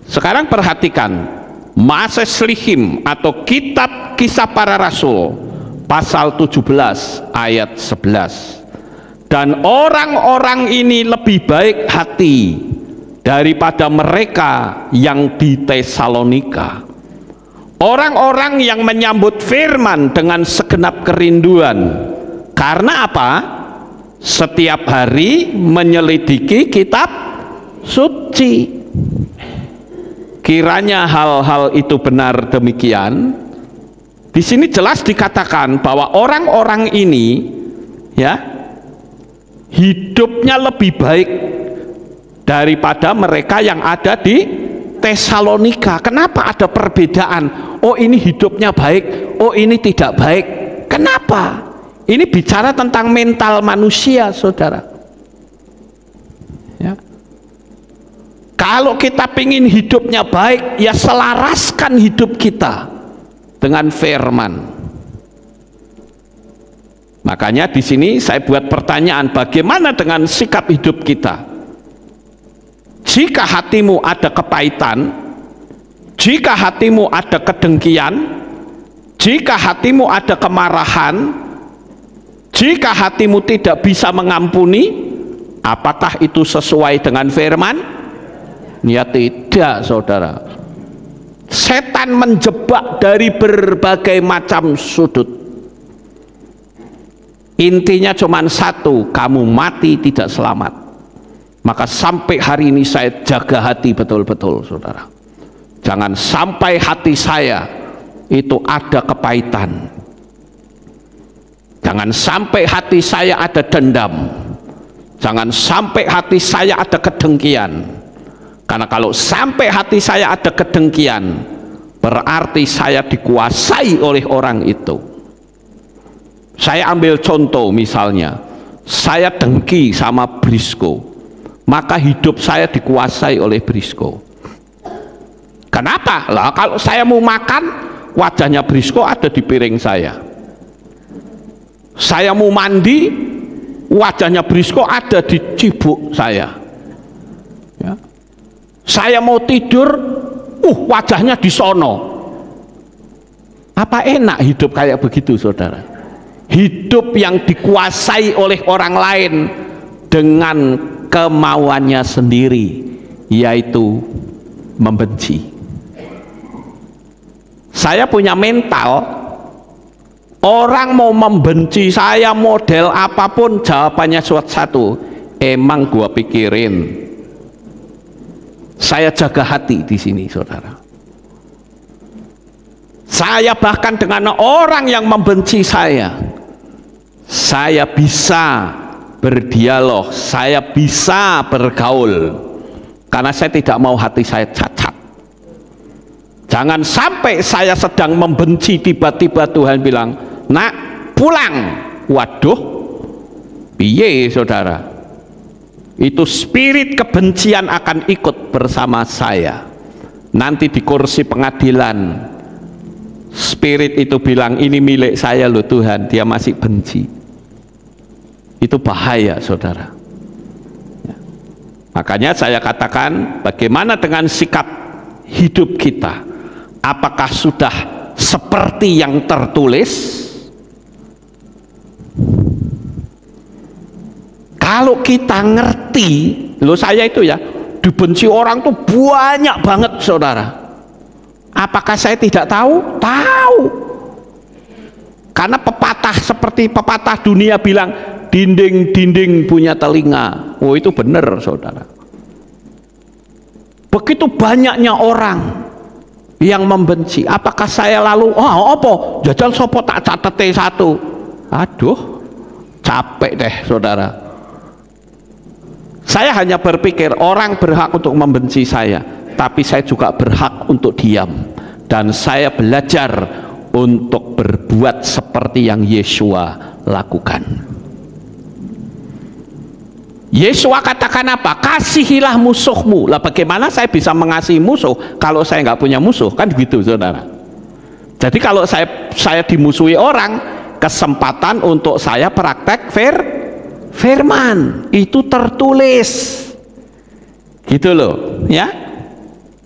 Sekarang perhatikan Maases Lihim atau kitab Kisah Para Rasul pasal 17 ayat 11. Dan orang-orang ini lebih baik hati daripada mereka yang di Tesalonika. Orang-orang yang menyambut firman dengan segenap kerinduan. Karena apa? Setiap hari menyelidiki kitab suci. Kiranya hal-hal itu benar demikian. Di sini jelas dikatakan bahwa orang-orang ini ya hidupnya lebih baik daripada mereka yang ada di Tesalonika. Kenapa ada perbedaan? Oh ini hidupnya baik, oh ini tidak baik. Kenapa? Ini bicara tentang mental manusia saudara ya. Kalau kita ingin hidupnya baik, ya selaraskan hidup kita dengan firman. Makanya di sini saya buat pertanyaan, bagaimana dengan sikap hidup kita? jika hatimu ada kepahitan, jika hatimu ada kedengkian, jika hatimu ada kemarahan, jika hatimu tidak bisa mengampuni, apakah itu sesuai dengan firman? Ya tidak, saudara. Setan menjebak dari berbagai macam sudut. Intinya cuma satu, kamu mati tidak selamat. Maka sampai hari ini saya jaga hati betul-betul, saudara. Jangan sampai hati saya itu ada kepahitan. Jangan sampai hati saya ada dendam. Jangan sampai hati saya ada kedengkian. Karena kalau sampai hati saya ada kedengkian, berarti saya dikuasai oleh orang itu. Saya ambil contoh, misalnya saya dengki sama Brisco, maka hidup saya dikuasai oleh Brisco. Kenapa? Lah kalau saya mau makan, wajahnya Brisco ada di piring saya. Saya mau mandi, wajahnya Brisco ada di cibuk saya. Ya. Saya mau tidur, wajahnya di sono. Apa enak hidup kayak begitu, saudara? Hidup yang dikuasai oleh orang lain dengan kemauannya sendiri, yaitu membenci. Saya punya mental, orang mau membenci saya model apapun, jawabannya satu, emang gua pikirin. Saya jaga hati di sini, saudara. Saya bahkan dengan orang yang membenci saya bisa berdialog, saya bisa bergaul, karena saya tidak mau hati saya cacat. Jangan sampai saya sedang membenci, tiba-tiba Tuhan bilang, nak pulang. Waduh, piye saudara? Itu spirit kebencian akan ikut bersama saya. Nanti di kursi pengadilan, spirit itu bilang, ini milik saya loh Tuhan, dia masih benci. Itu bahaya, saudara. Ya. Makanya saya katakan, bagaimana dengan sikap hidup kita? Apakah sudah seperti yang tertulis? Kalau kita ngerti, loh saya itu ya, dibenci orang tuh banyak banget, saudara. Apakah saya tidak tahu? Tahu. Karena pepatah seperti pepatah dunia bilang, dinding-dinding punya telinga. Oh, itu benar, saudara. Begitu banyaknya orang yang membenci, apakah saya lalu apa jajal sopo tak catete satu? Aduh, capek deh, saudara. Saya hanya berpikir orang berhak untuk membenci saya, tapi saya juga berhak untuk diam, dan saya belajar untuk berbuat seperti yang Yesua lakukan. Yesua katakan apa? Kasihilah musuhmu. Lah bagaimana saya bisa mengasihi musuh kalau saya nggak punya musuh? Kan begitu, saudara. Jadi kalau saya dimusuhi orang, kesempatan untuk saya praktek firman itu tertulis, gitu loh, ya.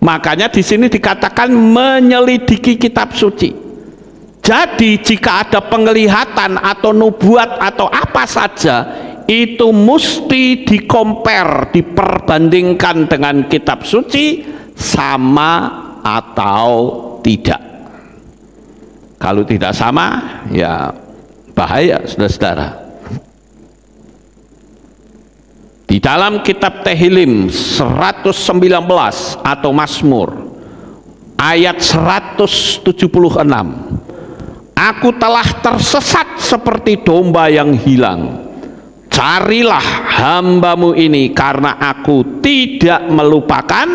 Makanya di sini dikatakan menyelidiki kitab suci. Jadi jika ada penglihatan atau nubuat atau apa saja, itu mesti diperbandingkan dengan kitab suci, sama atau tidak. Kalau tidak sama, ya bahaya, saudara-saudara. Di dalam kitab Tehillim 119 atau Mazmur ayat 176, aku telah tersesat seperti domba yang hilang. Carilah hambamu ini, karena aku tidak melupakan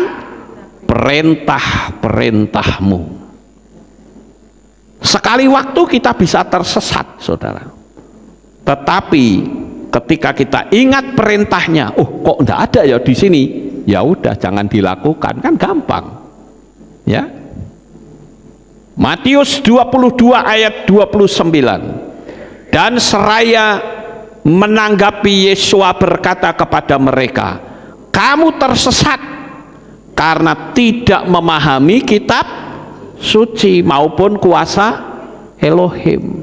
perintah-perintahmu. Sekali waktu kita bisa tersesat, saudara. Tetapi ketika kita ingat perintahnya, kok enggak ada ya di sini, ya udah jangan dilakukan, kan gampang, ya. Matius 22 ayat 29, dan seraya menanggapi Yesua berkata kepada mereka, kamu tersesat karena tidak memahami kitab suci maupun kuasa Elohim.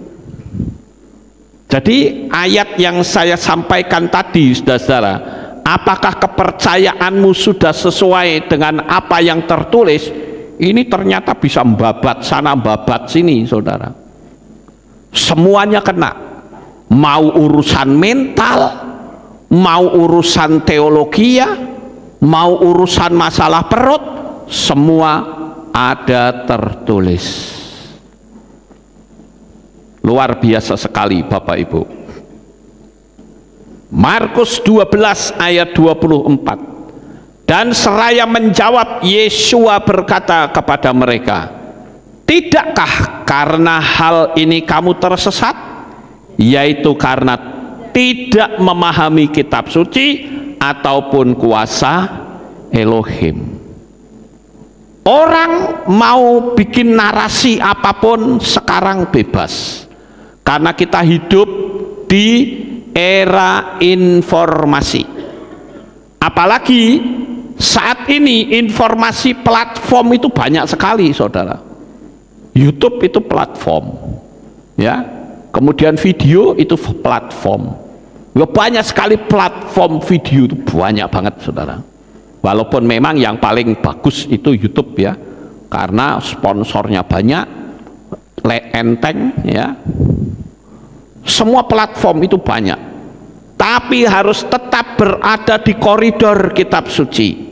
Jadi ayat yang saya sampaikan tadi, saudara-saudara, apakah kepercayaanmu sudah sesuai dengan apa yang tertulis? Ini ternyata bisa membabat sana membabat sini, saudara. Semuanya kena, mau urusan mental, mau urusan teologi, mau urusan masalah perut, semua ada tertulis. Luar biasa sekali Bapak Ibu. Markus 12 ayat 24. Dan seraya menjawab, Yesua berkata kepada mereka, tidakkah karena hal ini kamu tersesat? Yaitu karena tidak memahami kitab suci ataupun kuasa Elohim. Orang mau bikin narasi apapun sekarang bebas, karena kita hidup di era informasi. Apalagi saat ini informasi platform itu banyak sekali, saudara. YouTube itu platform, ya. Kemudian video itu platform. Ya, banyak sekali platform video itu, banyak banget, saudara. Walaupun memang yang paling bagus itu YouTube, ya, karena sponsornya banyak, enteng, ya. Semua platform itu banyak, tapi harus tetap berada di koridor kitab suci.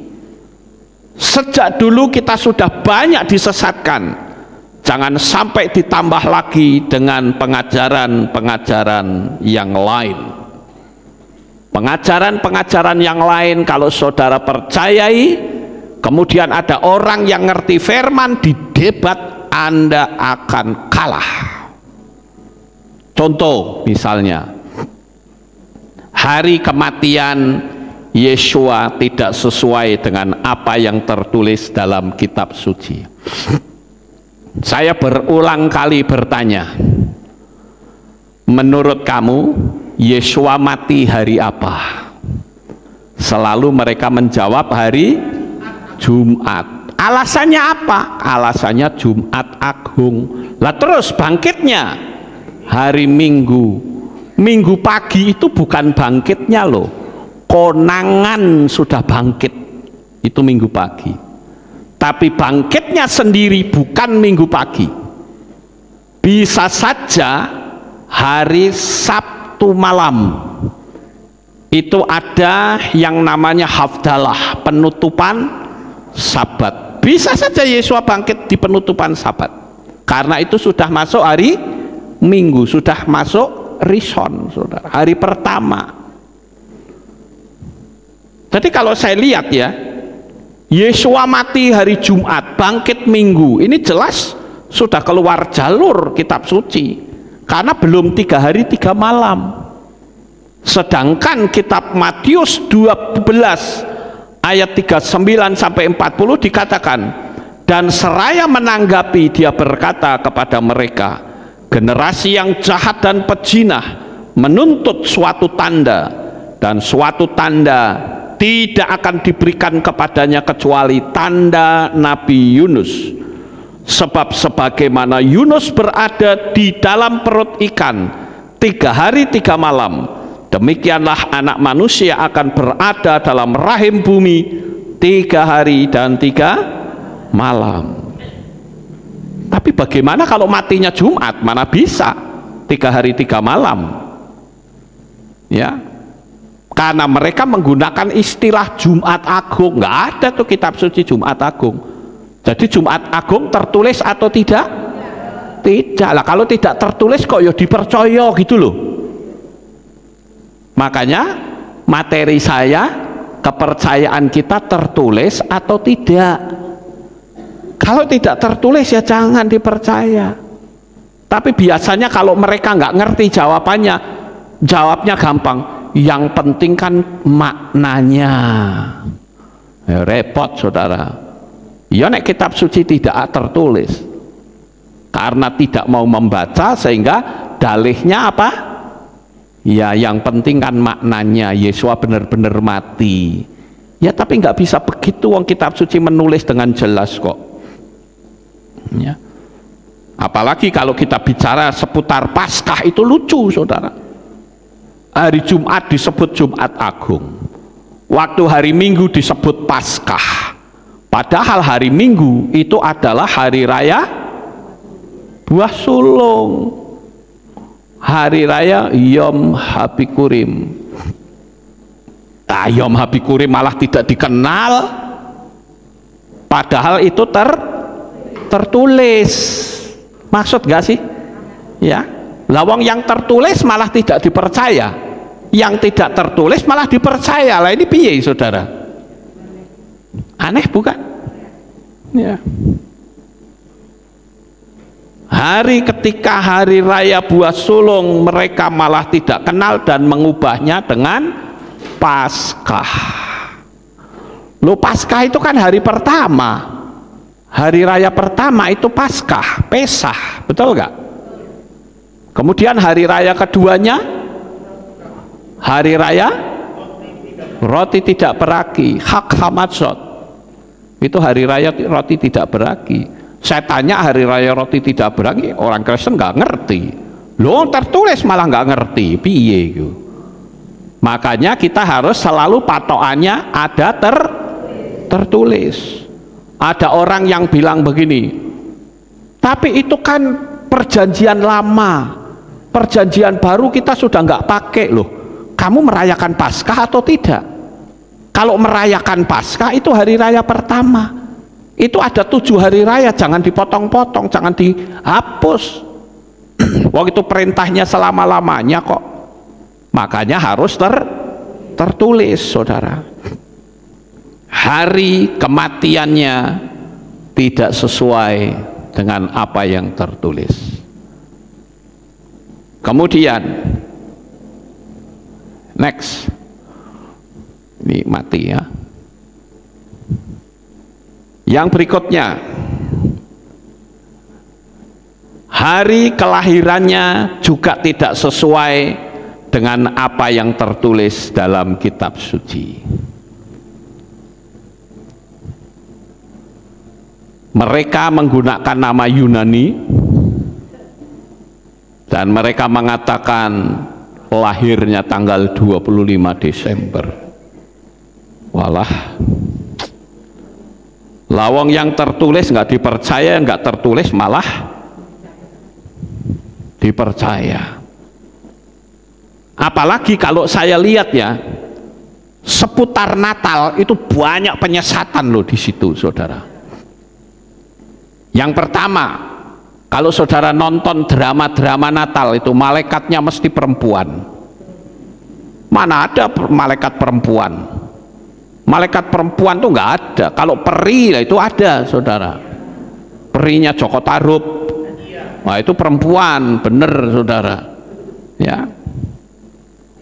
Sejak dulu kita sudah banyak disesatkan, jangan sampai ditambah lagi dengan pengajaran-pengajaran yang lain. Pengajaran-pengajaran yang lain kalau saudara percayai, kemudian ada orang yang ngerti firman di debat, Anda akan kalah. Contoh misalnya, hari kematian Yesua tidak sesuai dengan apa yang tertulis dalam kitab suci. Saya berulang kali bertanya, menurut kamu Yesua mati hari apa? Selalu mereka menjawab hari Jumat. Alasannya apa? Alasannya Jumat Agung. Lah terus bangkitnya hari Minggu. Minggu pagi itu bukan bangkitnya loh, konangan sudah bangkit, itu Minggu pagi. Tapi bangkitnya sendiri bukan Minggu pagi. Bisa saja hari Sabtu malam itu ada yang namanya Hafdalah, penutupan Sabat. Bisa saja Yesus bangkit di penutupan Sabat, karena itu sudah masuk hari Minggu, sudah masuk Rishon, saudara, hari pertama. Jadi kalau saya lihat, ya, Yesua mati hari Jumat, bangkit Minggu, ini jelas sudah keluar jalur kitab suci, karena belum 3 hari 3 malam. Sedangkan kitab Matius 12 ayat 39 sampai 40 dikatakan, dan seraya menanggapi dia berkata kepada mereka, generasi yang jahat dan pejinah menuntut suatu tanda, dan suatu tanda tidak akan diberikan kepadanya kecuali tanda Nabi Yunus. Sebab sebagaimana Yunus berada di dalam perut ikan 3 hari 3 malam, demikianlah anak manusia akan berada dalam rahim bumi 3 hari dan 3 malam. Tapi bagaimana kalau matinya Jumat? Mana bisa 3 hari 3 malam, ya, karena mereka menggunakan istilah Jumat Agung. Nggak ada tuh kitab suci Jumat Agung. Jadi Jumat Agung tertulis atau tidak? Tidak lah. Kalau tidak tertulis kok ya dipercaya gitu loh. Makanya materi saya, kepercayaan kita tertulis atau tidak. Kalau tidak tertulis ya jangan dipercaya. Tapi biasanya kalau mereka nggak ngerti jawabannya, jawabnya gampang. Yang penting kan maknanya. Ya, repot, saudara. Ya, nek kitab suci tidak tertulis, karena tidak mau membaca, sehingga dalihnya apa? Ya, yang penting kan maknanya. Yesua benar-benar mati. Ya tapi nggak bisa begitu, wong kitab suci menulis dengan jelas kok. Ya. Apalagi kalau kita bicara seputar Paskah, itu lucu saudara. Hari Jumat disebut Jumat Agung, waktu hari Minggu disebut Paskah, padahal hari Minggu itu adalah hari raya buah sulung, hari raya Yom Habikurim. Nah, Yom Habikurim malah tidak dikenal, padahal itu tertulis. Maksud gak sih? Ya, lawang yang tertulis malah tidak dipercaya, yang tidak tertulis malah dipercaya. Lah ini piye saudara? Aneh bukan? Ya. Ketika hari raya buah sulung, mereka malah tidak kenal dan mengubahnya dengan Paskah. Loh, Paskah itu kan hari pertama, hari raya pertama itu Paskah, Pesah, betul nggak? Kemudian hari raya keduanya hari raya roti tidak beragi, Hak Hamatzot, itu hari raya roti tidak beragi. Saya tanya hari raya roti tidak beragi, orang Kristen nggak ngerti. Loh, tertulis malah nggak ngerti, piye gitu. Makanya kita harus selalu patokannya ada tertulis. Ada orang yang bilang begini, tapi itu kan perjanjian lama, perjanjian baru kita sudah nggak pakai loh. Kamu merayakan Paskah atau tidak? Kalau merayakan Paskah itu hari raya pertama, itu ada 7 hari raya, jangan dipotong-potong, jangan dihapus. Waktu itu perintahnya selama-lamanya kok. Makanya harus tertulis saudara. Hari kematiannya tidak sesuai dengan apa yang tertulis. Kemudian next, ini mati ya. Yang berikutnya, hari kelahirannya juga tidak sesuai dengan apa yang tertulis dalam kitab suci. Mereka menggunakan nama Yunani dan mereka mengatakan lahirnya tanggal 25 Desember. Walah, lawang yang tertulis nggak dipercaya, nggak tertulis malah dipercaya. Apalagi kalau saya lihat ya, seputar Natal itu banyak penyesatan loh di situ saudara. Yang pertama, kalau saudara nonton drama-drama Natal itu malaikatnya mesti perempuan. Mana ada malaikat perempuan? Malaikat perempuan tuh nggak ada. Kalau peri lah itu ada saudara. Perinya Joko Tarub, nah itu perempuan, bener saudara. Ya.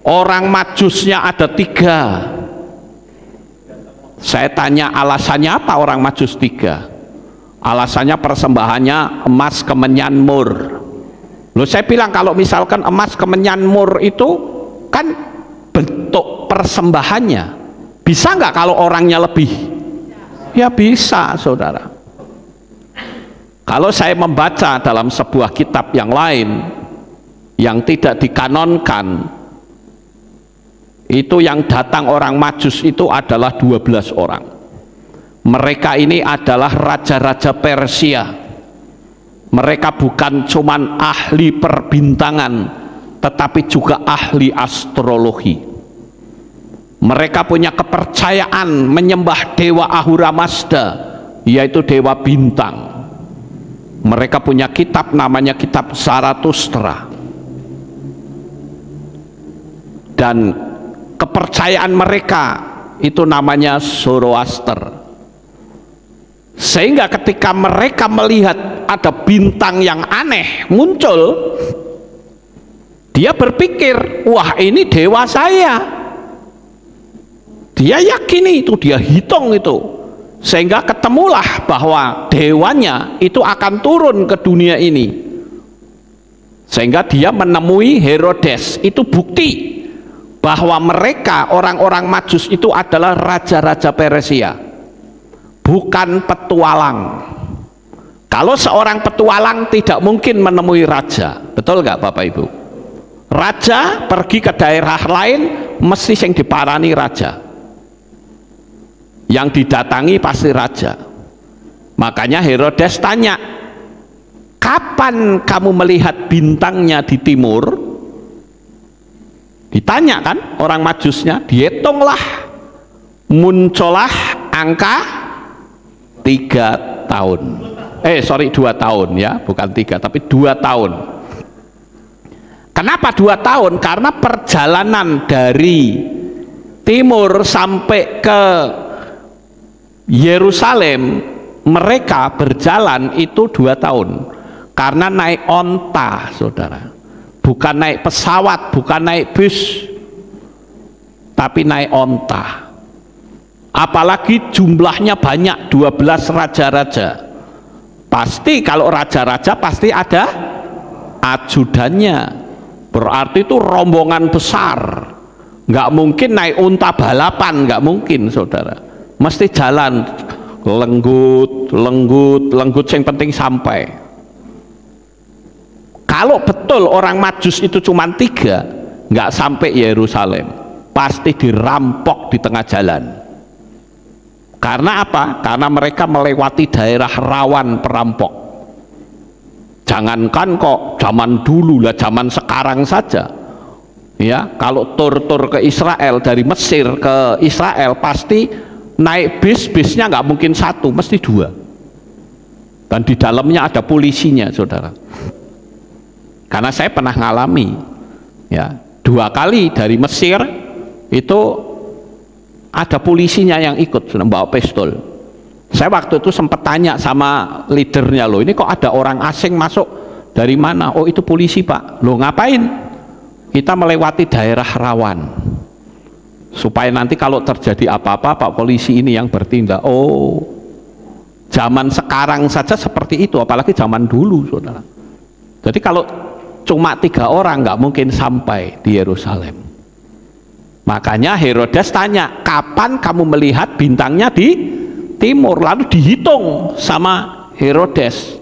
Orang majusnya ada 3. Saya tanya alasannya apa orang majus 3? Alasannya persembahannya emas kemenyan mur. Loh, saya bilang kalau misalkan emas kemenyan mur itu kan bentuk persembahannya, bisa nggak kalau orangnya lebih? Ya bisa saudara. Kalau saya membaca dalam sebuah kitab yang lain yang tidak dikanonkan, itu yang datang orang majus itu adalah 12 orang. Mereka ini adalah raja-raja Persia. Mereka bukan cuman ahli perbintangan, tetapi juga ahli astrologi. Mereka punya kepercayaan menyembah dewa Ahura Mazda, yaitu dewa bintang. Mereka punya kitab namanya kitab Zarathustra. Dan kepercayaan mereka itu namanya Zoroaster. Sehingga ketika mereka melihat ada bintang yang aneh muncul, dia berpikir, wah ini dewa saya. Dia yakin itu, dia hitung itu, sehingga ketemulah bahwa dewanya itu akan turun ke dunia ini. Sehingga dia menemui Herodes. Itu bukti bahwa mereka orang-orang Majus itu adalah raja-raja Persia, bukan petualang. Kalau seorang petualang tidak mungkin menemui raja, betul nggak Bapak Ibu? Raja pergi ke daerah lain mesti yang diparani raja, yang didatangi pasti raja. Makanya Herodes tanya, kapan kamu melihat bintangnya di timur? Ditanya kan orang Majusnya, dihitunglah, muncullah angka 3 tahun. 2 tahun ya, bukan 3 tapi 2 tahun. Kenapa 2 tahun? Karena perjalanan dari timur sampai ke Yerusalem mereka berjalan itu 2 tahun, karena naik onta, saudara, bukan naik pesawat, bukan naik bus, tapi naik onta. Apalagi jumlahnya banyak, 12 raja-raja. Pasti kalau raja-raja pasti ada ajudannya, berarti itu rombongan besar. Nggak mungkin naik unta balapan, nggak mungkin, saudara. Mesti jalan lenggut yang penting sampai. Kalau betul orang Majus itu cuma 3, nggak sampai Yerusalem, pasti dirampok di tengah jalan. Karena apa? Karena mereka melewati daerah rawan perampok. Jangankan kok zaman dulu lah, zaman sekarang saja ya, kalau tur-tur ke Israel, dari Mesir ke Israel pasti naik bisnya nggak mungkin 1, mesti 2, dan di dalamnya ada polisinya, saudara. Karena saya pernah ngalami ya, 2 kali dari Mesir itu ada polisinya yang ikut, sudah bawa pistol. Saya waktu itu sempat tanya sama leadernya, loh ini kok ada orang asing masuk, dari mana? Oh itu polisi Pak. Loh ngapain? Kita melewati daerah rawan, supaya nanti kalau terjadi apa-apa Pak polisi ini yang bertindak. Oh, zaman sekarang saja seperti itu, apalagi zaman dulu, saudara. Jadi kalau cuma 3 orang nggak mungkin sampai di Yerusalem. Makanya Herodes tanya, kapan kamu melihat bintangnya di timur? Lalu dihitung sama Herodes.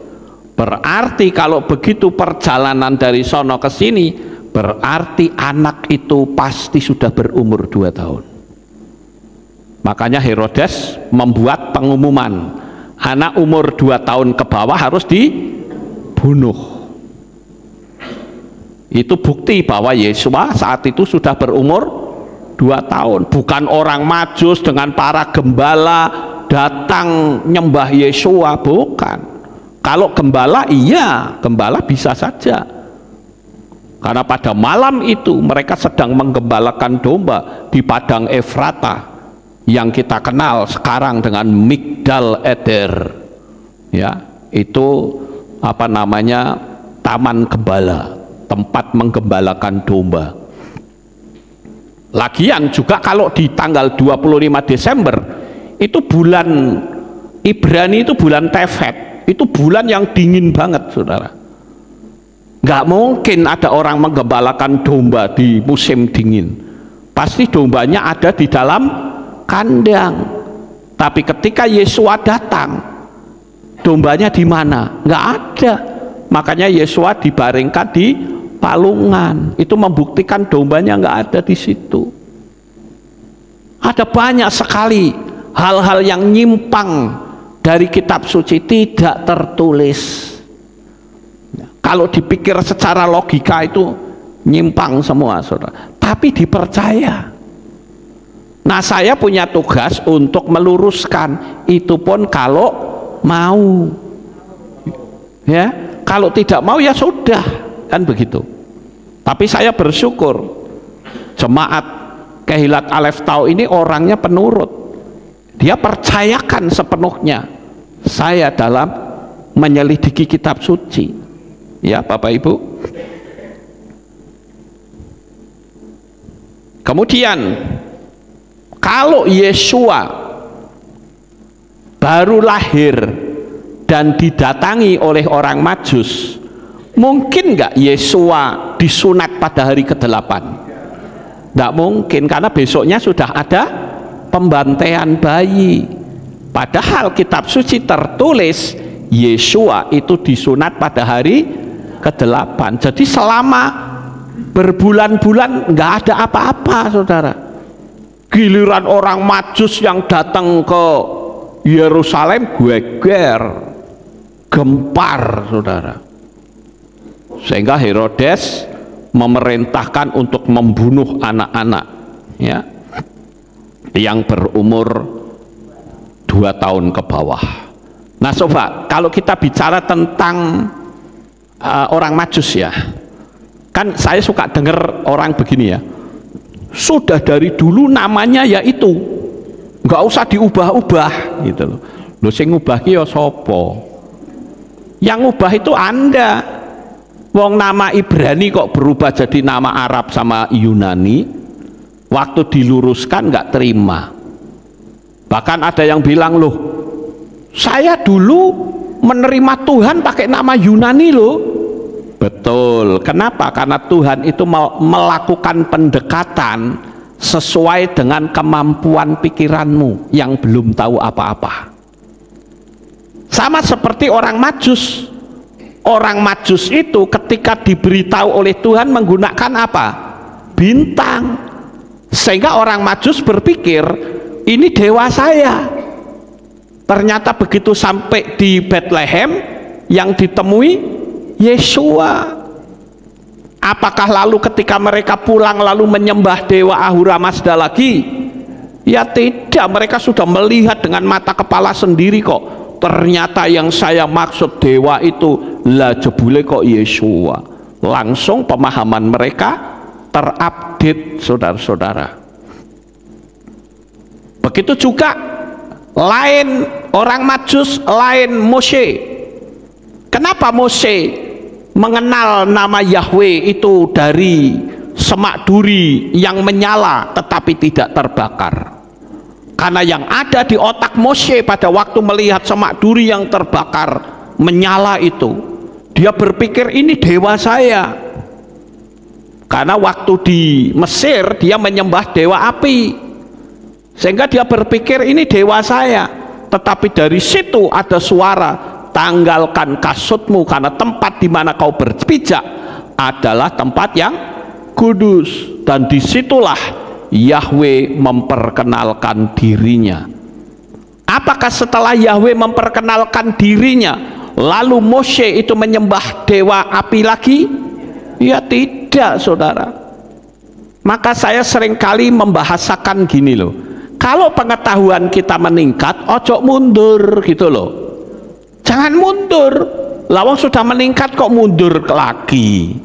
Berarti kalau begitu perjalanan dari sono ke sini, berarti anak itu pasti sudah berumur 2 tahun. Makanya Herodes membuat pengumuman, anak umur 2 tahun ke bawah harus dibunuh. Itu bukti bahwa Yesua saat itu sudah berumur 2 tahun. Bukan orang Majus dengan para gembala datang nyembah Yesua, bukan. Kalau gembala, iya, gembala bisa saja, karena pada malam itu mereka sedang menggembalakan domba di padang Efrata yang kita kenal sekarang dengan Migdal Eder ya, itu apa namanya, taman gembala, tempat menggembalakan domba. Lagian juga kalau di tanggal 25 Desember itu bulan Ibrani, itu bulan Tevet, itu bulan yang dingin banget, saudara. Nggak mungkin ada orang menggembalakan domba di musim dingin, pasti dombanya ada di dalam kandang. Tapi ketika Yesua datang, dombanya di mana? Nggak ada. Makanya Yesua dibaringkan di palungan, itu membuktikan dombanya nggak ada di situ. Ada banyak sekali hal-hal yang nyimpang dari kitab suci, tidak tertulis. Kalau dipikir secara logika itu nyimpang semua, saudara, tapi dipercaya. Nah, saya punya tugas untuk meluruskan itu pun kalau mau ya, kalau tidak mau ya sudah, kan begitu. Tapi saya bersyukur jemaat Kehilat Alef Tau ini orangnya penurut, dia percayakan sepenuhnya saya dalam menyelidiki kitab suci ya, Bapak Ibu. Kemudian kalau Yesua baru lahir dan didatangi oleh orang Majus, mungkin nggak Yesua disunat pada hari ke-8? Tidak mungkin, karena besoknya sudah ada pembantaian bayi. Padahal kitab suci tertulis Yesua itu disunat pada hari ke-8. Jadi selama berbulan-bulan nggak ada apa-apa, saudara. Giliran orang Majus yang datang ke Yerusalem geger, gempar, saudara. Sehingga Herodes memerintahkan untuk membunuh anak-anak, ya, yang berumur 2 tahun ke bawah. Nah, coba kalau kita bicara tentang orang Majus, ya, kan saya suka dengar orang begini, ya, sudah dari dulu namanya ya itu, nggak usah diubah-ubah gitu loh. Lho sing ngubah ki ya sapa? Yang ngubah itu Anda. Wong nama Ibrani kok berubah jadi nama Arab sama Yunani, waktu diluruskan nggak terima. Bahkan ada yang bilang, loh saya dulu menerima Tuhan pakai nama Yunani loh. Betul, kenapa? Karena Tuhan itu melakukan pendekatan sesuai dengan kemampuan pikiranmu yang belum tahu apa-apa. Sama seperti orang Majus. Orang Majus itu ketika diberitahu oleh Tuhan menggunakan apa? Bintang. Sehingga orang Majus berpikir ini dewa saya. Ternyata begitu sampai di Bethlehem yang ditemui Yesua. Apakah lalu ketika mereka pulang lalu menyembah dewa Ahura Mazda lagi? Ya tidak, mereka sudah melihat dengan mata kepala sendiri kok. Ternyata yang saya maksud dewa itu lah jebule kok Yesua. Langsung pemahaman mereka terupdate, saudara-saudara. Begitu juga lain orang Majus, lain Mose. Kenapa Mose mengenal nama Yahweh itu dari semak duri yang menyala tetapi tidak terbakar? Karena yang ada di otak Mose pada waktu melihat semak duri yang terbakar menyala itu, dia berpikir ini dewa saya. Karena waktu di Mesir dia menyembah dewa api, sehingga dia berpikir ini dewa saya. Tetapi dari situ ada suara, tanggalkan kasutmu karena tempat di mana kau berpijak adalah tempat yang kudus. Dan disitulah Yahweh memperkenalkan dirinya. Apakah setelah Yahweh memperkenalkan dirinya lalu Mose itu menyembah dewa api lagi? Ya tidak, saudara. Maka saya seringkali membahasakan gini loh, kalau pengetahuan kita meningkat, ojo mundur gitu loh. Jangan mundur. Lawang sudah meningkat kok mundur lagi.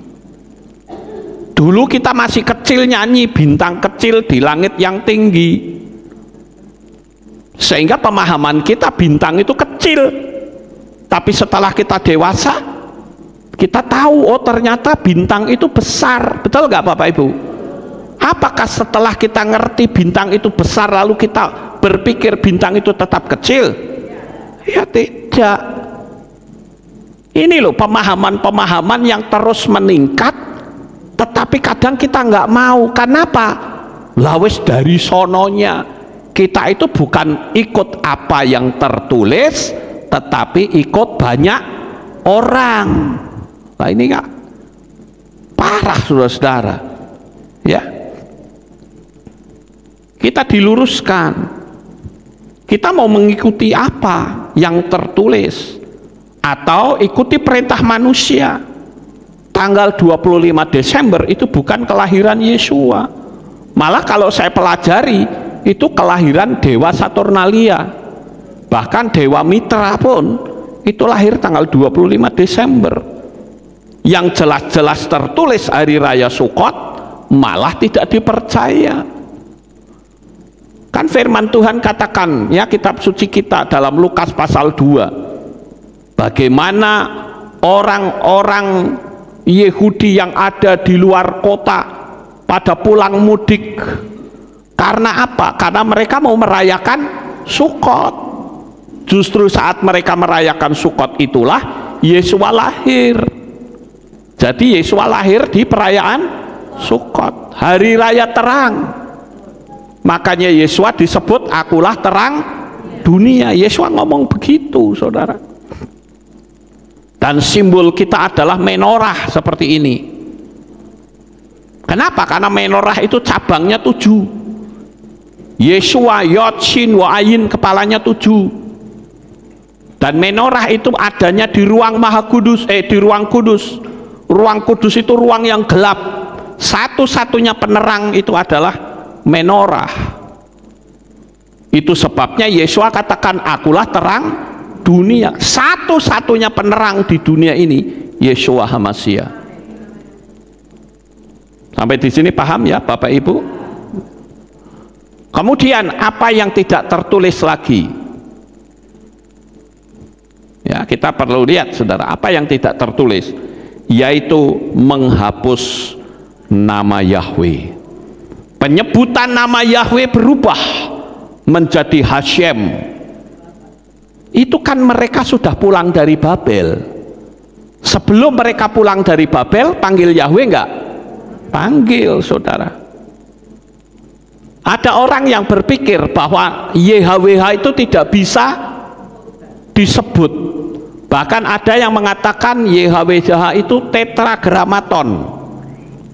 Dulu kita masih kecil nyanyi bintang kecil di langit yang tinggi, sehingga pemahaman kita bintang itu kecil. Tapi setelah kita dewasa, kita tahu oh ternyata bintang itu besar. Betul nggak Bapak Ibu? Apakah setelah kita ngerti bintang itu besar lalu kita berpikir bintang itu tetap kecil? Ya tidak. Ini loh pemahaman-pemahaman yang terus meningkat, tetapi kadang kita nggak mau. Kenapa? Lawes dari sononya. Kita itu bukan ikut apa yang tertulis, tetapi ikut banyak orang. Nah ini nggak parah, saudara-saudara. Ya, kita diluruskan. Kita mau mengikuti apa yang tertulis atau ikuti perintah manusia? Tanggal 25 Desember itu bukan kelahiran Yesua. Malah kalau saya pelajari itu kelahiran dewa Saturnalia. Bahkan dewa Mitra pun itu lahir tanggal 25 Desember. Yang jelas-jelas tertulis hari raya Sukot malah tidak dipercaya. Kan firman Tuhan katakan ya, kitab suci kita dalam Lukas pasal 2, bagaimana orang-orang Yahudi yang ada di luar kota pada pulang mudik. Karena apa? Karena mereka mau merayakan Sukot. Justru saat mereka merayakan Sukot itulah Yesua lahir. Jadi Yesua lahir di perayaan Sukot, hari raya terang. Makanya Yesua disebut akulah terang dunia. Yesua ngomong begitu, saudara. Dan simbol kita adalah menorah seperti ini. Kenapa? Karena menorah itu cabangnya 7. Yesua, Yod, Shin, Wa, Ayin, kepalanya 7. Dan menorah itu adanya di ruang Maha Kudus, di ruang kudus. Ruang kudus itu ruang yang gelap. Satu-satunya penerang itu adalah menorah. Itu sebabnya Yesua katakan akulah terang dunia. Satu-satunya penerang di dunia ini Yesua HaMashiach. Sampai di sini paham ya Bapak Ibu? Kemudian apa yang tidak tertulis lagi? Ya, kita perlu lihat saudara, apa yang tidak tertulis, yaitu menghapus nama Yahweh. Penyebutan nama Yahweh berubah menjadi Hashem. Itu kan mereka sudah pulang dari Babel. Sebelum mereka pulang dari Babel, panggil Yahweh enggak? Panggil, saudara. Ada orang yang berpikir bahwa YHWH itu tidak bisa disebut. Bahkan ada yang mengatakan YHWH itu tetragramaton,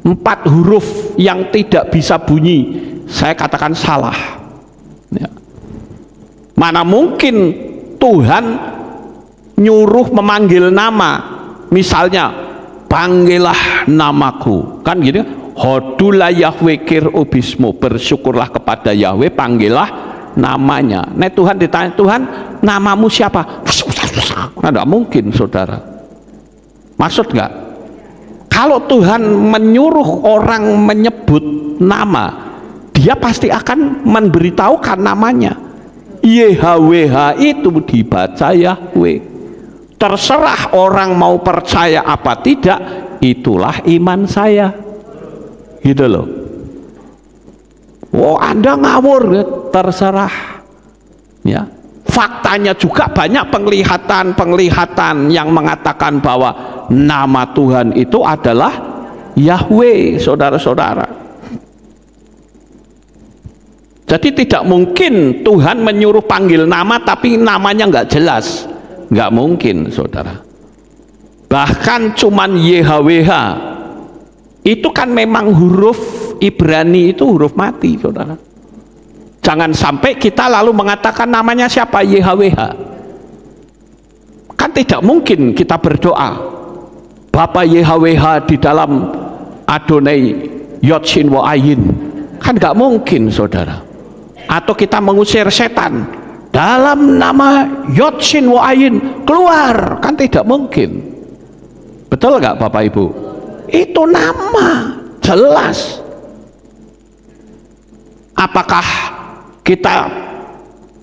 4 huruf yang tidak bisa bunyi. Saya katakan salah ya. Mana mungkin Tuhan nyuruh memanggil nama, misalnya panggillah namaku, kan gitu. Hodula Yahweh kir ubismu, bersyukurlah kepada Yahweh, panggillah namanya. Nah Tuhan ditanya, Tuhan namamu siapa? Nah, tidak mungkin saudara. Maksud nggak? Kalau Tuhan menyuruh orang menyebut nama, dia pasti akan memberitahukan namanya. YHWH itu dibaca Yahweh. Terserah orang mau percaya apa tidak, itulah iman saya. Gitu loh. Oh Anda ngawur, ya, terserah. Ya. Faktanya juga banyak penglihatan yang mengatakan bahwa nama Tuhan itu adalah Yahweh, saudara-saudara. Jadi tidak mungkin Tuhan menyuruh panggil nama tapi namanya nggak jelas, nggak mungkin, saudara. Bahkan cuman YHWH itu kan memang huruf Ibrani itu huruf mati, saudara. Jangan sampai kita lalu mengatakan namanya siapa, YHWH. Kan tidak mungkin kita berdoa Bapa YHWH di dalam Adonai Yod Shin Wa Ayin. Kan nggak mungkin, saudara. Atau kita mengusir setan dalam nama Yod Shin Wa Ayin, keluar. Kan tidak mungkin. Betul nggak Bapak Ibu? Itu nama jelas. Apakah kita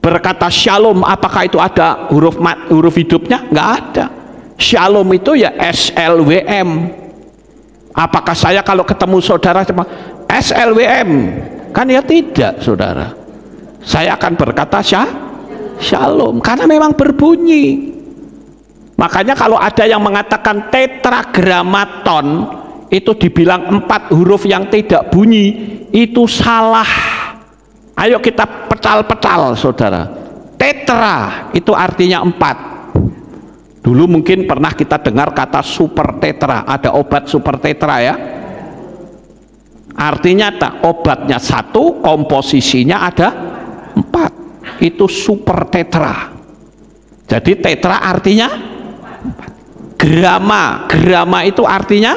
berkata shalom, apakah itu ada huruf hidupnya? Nggak ada. Shalom itu ya SLWM. Apakah saya kalau ketemu saudara cuma SLWM? Kan ya tidak, saudara. Saya akan berkata shalom karena memang berbunyi. Makanya kalau ada yang mengatakan tetragramaton itu dibilang 4 huruf yang tidak bunyi, itu salah. Ayo kita petal-petal, saudara. Tetra itu artinya 4. Dulu mungkin pernah kita dengar kata super tetra, ada obat super tetra ya. Artinya obatnya 1, komposisinya ada 4. Itu super tetra. Jadi tetra artinya 4. Grama itu artinya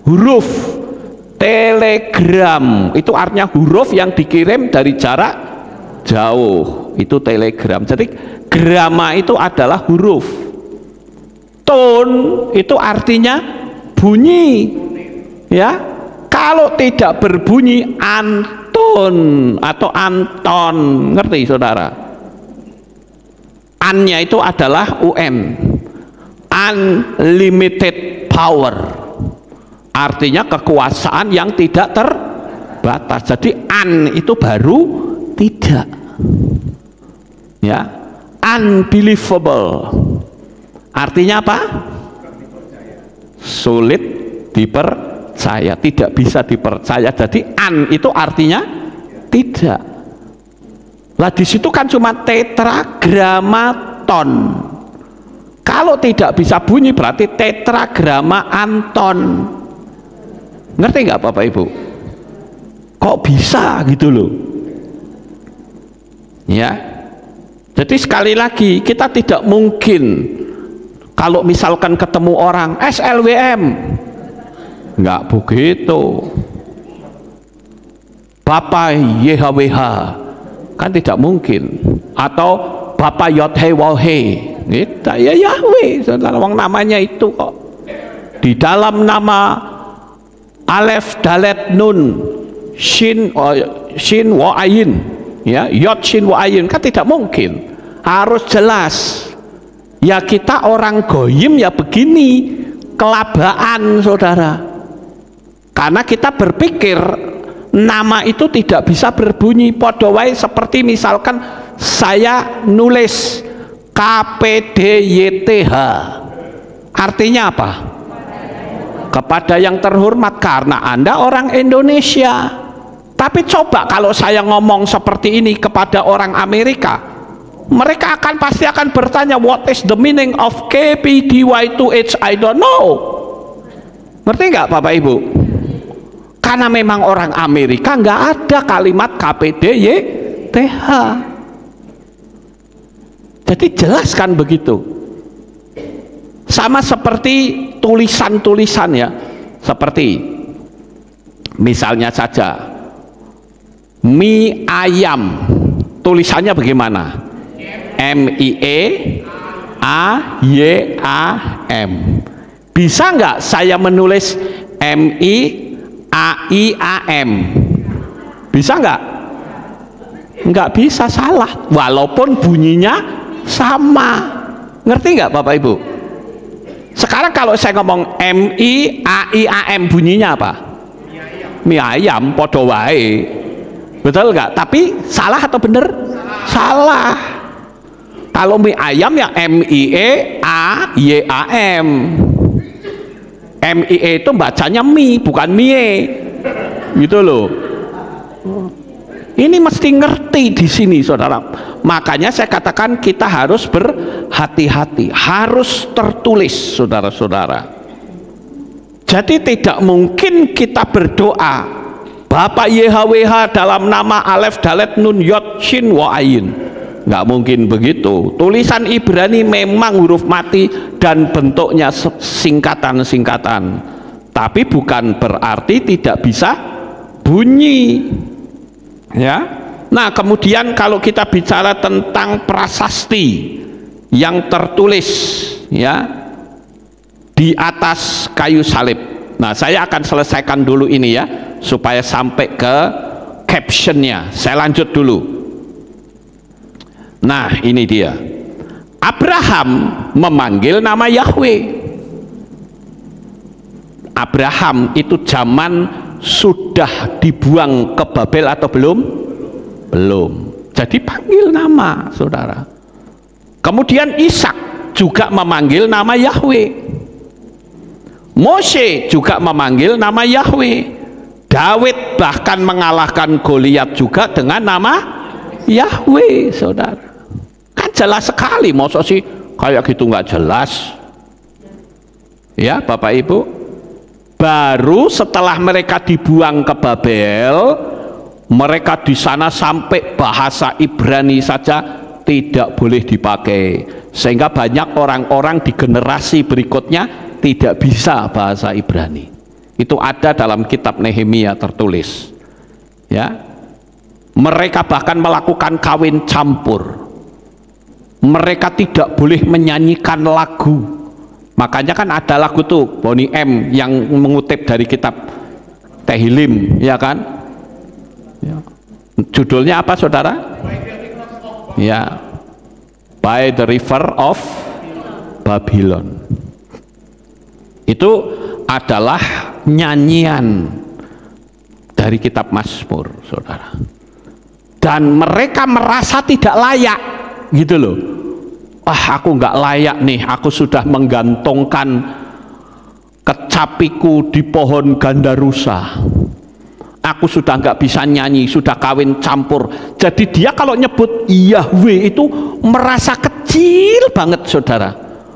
huruf. Telegram itu artinya huruf yang dikirim dari jarak jauh, itu telegram. Jadi grama itu adalah huruf. Tone itu artinya bunyi ya. Kalau tidak berbunyi anton atau anton, ngerti saudara? Annya itu adalah UN, unlimited power, artinya kekuasaan yang tidak terbatas. Jadi an itu baru tidak ya. Unbelievable artinya apa? Sulit dipercaya. dipercaya, tidak bisa dipercaya. Jadi an itu artinya tidak. Lah di situ kan cuma tetragramaton. Kalau tidak bisa bunyi berarti tetragrama Anton. Ngerti nggak Bapak Ibu? Kok bisa gitu loh? Ya. Jadi sekali lagi kita tidak mungkin kalau misalkan ketemu orang SLWM, nggak begitu. Bapak YHWH kan tidak mungkin, atau Bapak YHWH kita ya Yahweh, saudara, wong namanya itu kok. Di dalam nama Alef Dalet Nun Shin Wa Ayin, ya, Yod Shin Wa Ayin, kan tidak mungkin, harus jelas. Ya kita orang goyim ya begini, kelabaan saudara, karena kita berpikir nama itu tidak bisa berbunyi. Podowai seperti misalkan saya nulis KPDYTH, artinya apa? Kepada yang terhormat, karena Anda orang Indonesia. Tapi coba kalau saya ngomong seperti ini kepada orang Amerika, mereka pasti akan bertanya, what is the meaning of KPDY2H? I don't know. Ngerti nggak Bapak Ibu? Karena memang orang Amerika nggak ada kalimat KPDYTH. Jadi jelaskan begitu. Sama seperti tulisan-tulisan ya, seperti misalnya saja mie ayam, tulisannya bagaimana? MIEAYAM. Bisa nggak saya menulis MIAIAM? Bisa nggak? Nggak bisa, salah, walaupun bunyinya sama. Ngerti nggak Bapak Ibu? Sekarang kalau saya ngomong MIAIAM, bunyinya apa? Mie ayam, podo wae. Betul nggak? Tapi salah atau bener? Salah. Kalau mie ayam ya MIEAYAM. MIE itu bacanya mie, bukan mie. Gitu loh. Ini mesti ngerti di sini saudara. Makanya saya katakan kita harus berhati-hati, harus tertulis saudara-saudara. Jadi tidak mungkin kita berdoa Bapak YHWH dalam nama Alef Dalet Nun Yod Shin Wa Ayin. Nggak mungkin begitu. Tulisan Ibrani memang huruf mati dan bentuknya singkatan-singkatan, tapi bukan berarti tidak bisa bunyi. Ya, nah kemudian kalau kita bicara tentang prasasti yang tertulis ya di atas kayu salib, nah saya akan selesaikan dulu ini ya supaya sampai ke captionnya. Saya lanjut dulu. Nah ini dia, Abraham memanggil nama Yahweh. Abraham itu zaman sudah dibuang ke Babel atau belum? Belum. Jadi panggil nama saudara. Kemudian Ishak juga memanggil nama Yahweh. Mose juga memanggil nama Yahweh. Daud bahkan mengalahkan Goliat juga dengan nama Yahweh saudara. Kan jelas sekali, masa sih kayak gitu nggak jelas? Ya Bapak Ibu, baru setelah mereka dibuang ke Babel, mereka di sana sampai bahasa Ibrani saja tidak boleh dipakai, sehingga banyak orang-orang di generasi berikutnya tidak bisa bahasa Ibrani. Itu ada dalam kitab Nehemia tertulis. Ya, mereka bahkan melakukan kawin campur. Mereka tidak boleh menyanyikan lagu. Makanya kan ada lagu tuh Bonnie M yang mengutip dari kitab Tehillim, ya kan? Ya. Judulnya apa saudara? Ya, By the River of Babylon. Itu adalah nyanyian dari kitab Mazmur saudara. Dan mereka merasa tidak layak gitu loh. Wah, aku nggak layak nih, aku sudah menggantungkan kecapiku di pohon gandarusa. Aku sudah nggak bisa nyanyi, sudah kawin campur. Jadi dia kalau nyebut Yahweh itu merasa kecil banget, saudara,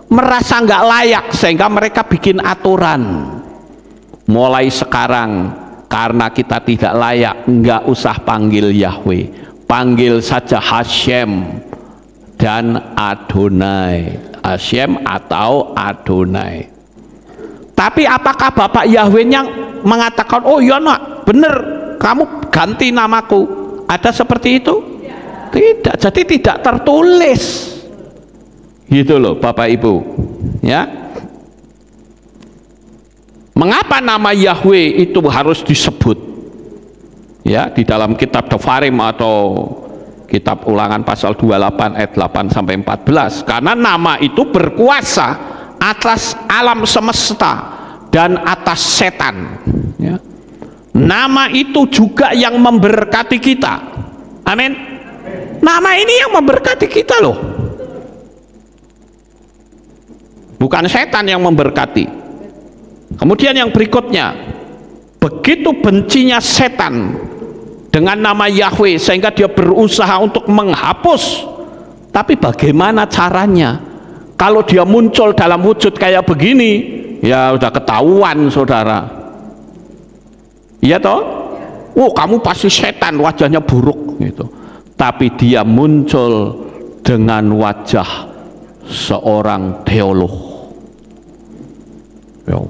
merasa nggak layak, sehingga mereka bikin aturan. Mulai sekarang, karena kita tidak layak, nggak usah panggil Yahweh, panggil saja Hashem dan Adonai. Hashem atau Adonai. Tapi apakah Bapak Yahweh-nya mengatakan, oh iya nak, bener, kamu ganti namaku? Ada seperti itu? Tidak. Jadi tidak tertulis. Gitu loh Bapak Ibu. Ya. Mengapa nama Yahweh itu harus disebut? Ya, di dalam kitab Devarim atau kitab Ulangan pasal 28 ayat 8 sampai 14. Karena nama itu berkuasa atas alam semesta dan atas setan, ya. Nama itu juga yang memberkati kita. Amin. Nama ini yang memberkati kita loh, bukan setan yang memberkati. Kemudian yang berikutnya, begitu bencinya setan dengan nama Yahweh sehingga dia berusaha untuk menghapus. Tapi bagaimana caranya? Kalau dia muncul dalam wujud kayak begini, ya udah ketahuan, saudara. Iya toh? Oh, kamu pasti setan, wajahnya buruk gitu. Tapi dia muncul dengan wajah seorang teolog. Ya.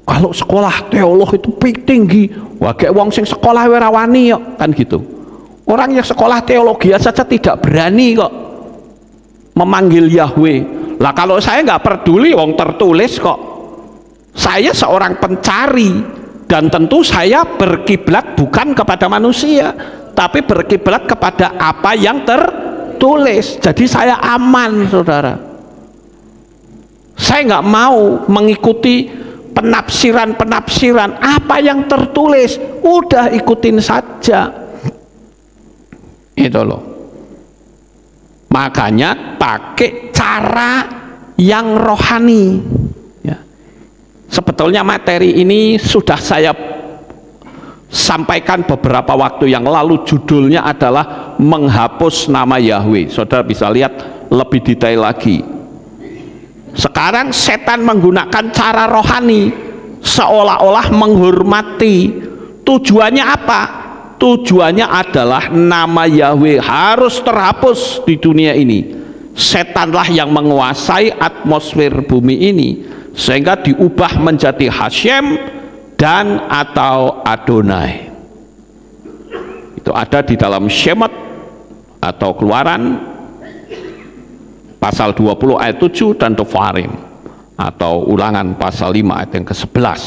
Kalau sekolah teolog itu tinggi, wah kayak wong sing sekolah werawani kok, kan gitu. Orang yang sekolah teologi saja tidak berani kok memanggil Yahweh. Lah kalau saya nggak peduli, wong tertulis kok. Saya seorang pencari, dan tentu saya berkiblat bukan kepada manusia, tapi berkiblat kepada apa yang tertulis. Jadi saya aman, saudara. Saya nggak mau mengikuti penafsiran apa yang tertulis, udah ikutin saja. Itu loh. Makanya pakai cara yang rohani, ya. Sebetulnya materi ini sudah saya sampaikan beberapa waktu yang lalu. Judulnya adalah menghapus nama Yahweh. Saudara bisa lihat lebih detail lagi. Sekarang setan menggunakan cara rohani, seolah-olah menghormati. Tujuannya apa? Tujuannya adalah nama Yahweh harus terhapus di dunia ini. Setanlah yang menguasai atmosfer bumi ini, sehingga diubah menjadi Hashem dan atau Adonai. Itu ada di dalam Shemot atau Keluaran pasal 20 ayat 7 dan Devarim atau Ulangan pasal 5 ayat yang ke-11.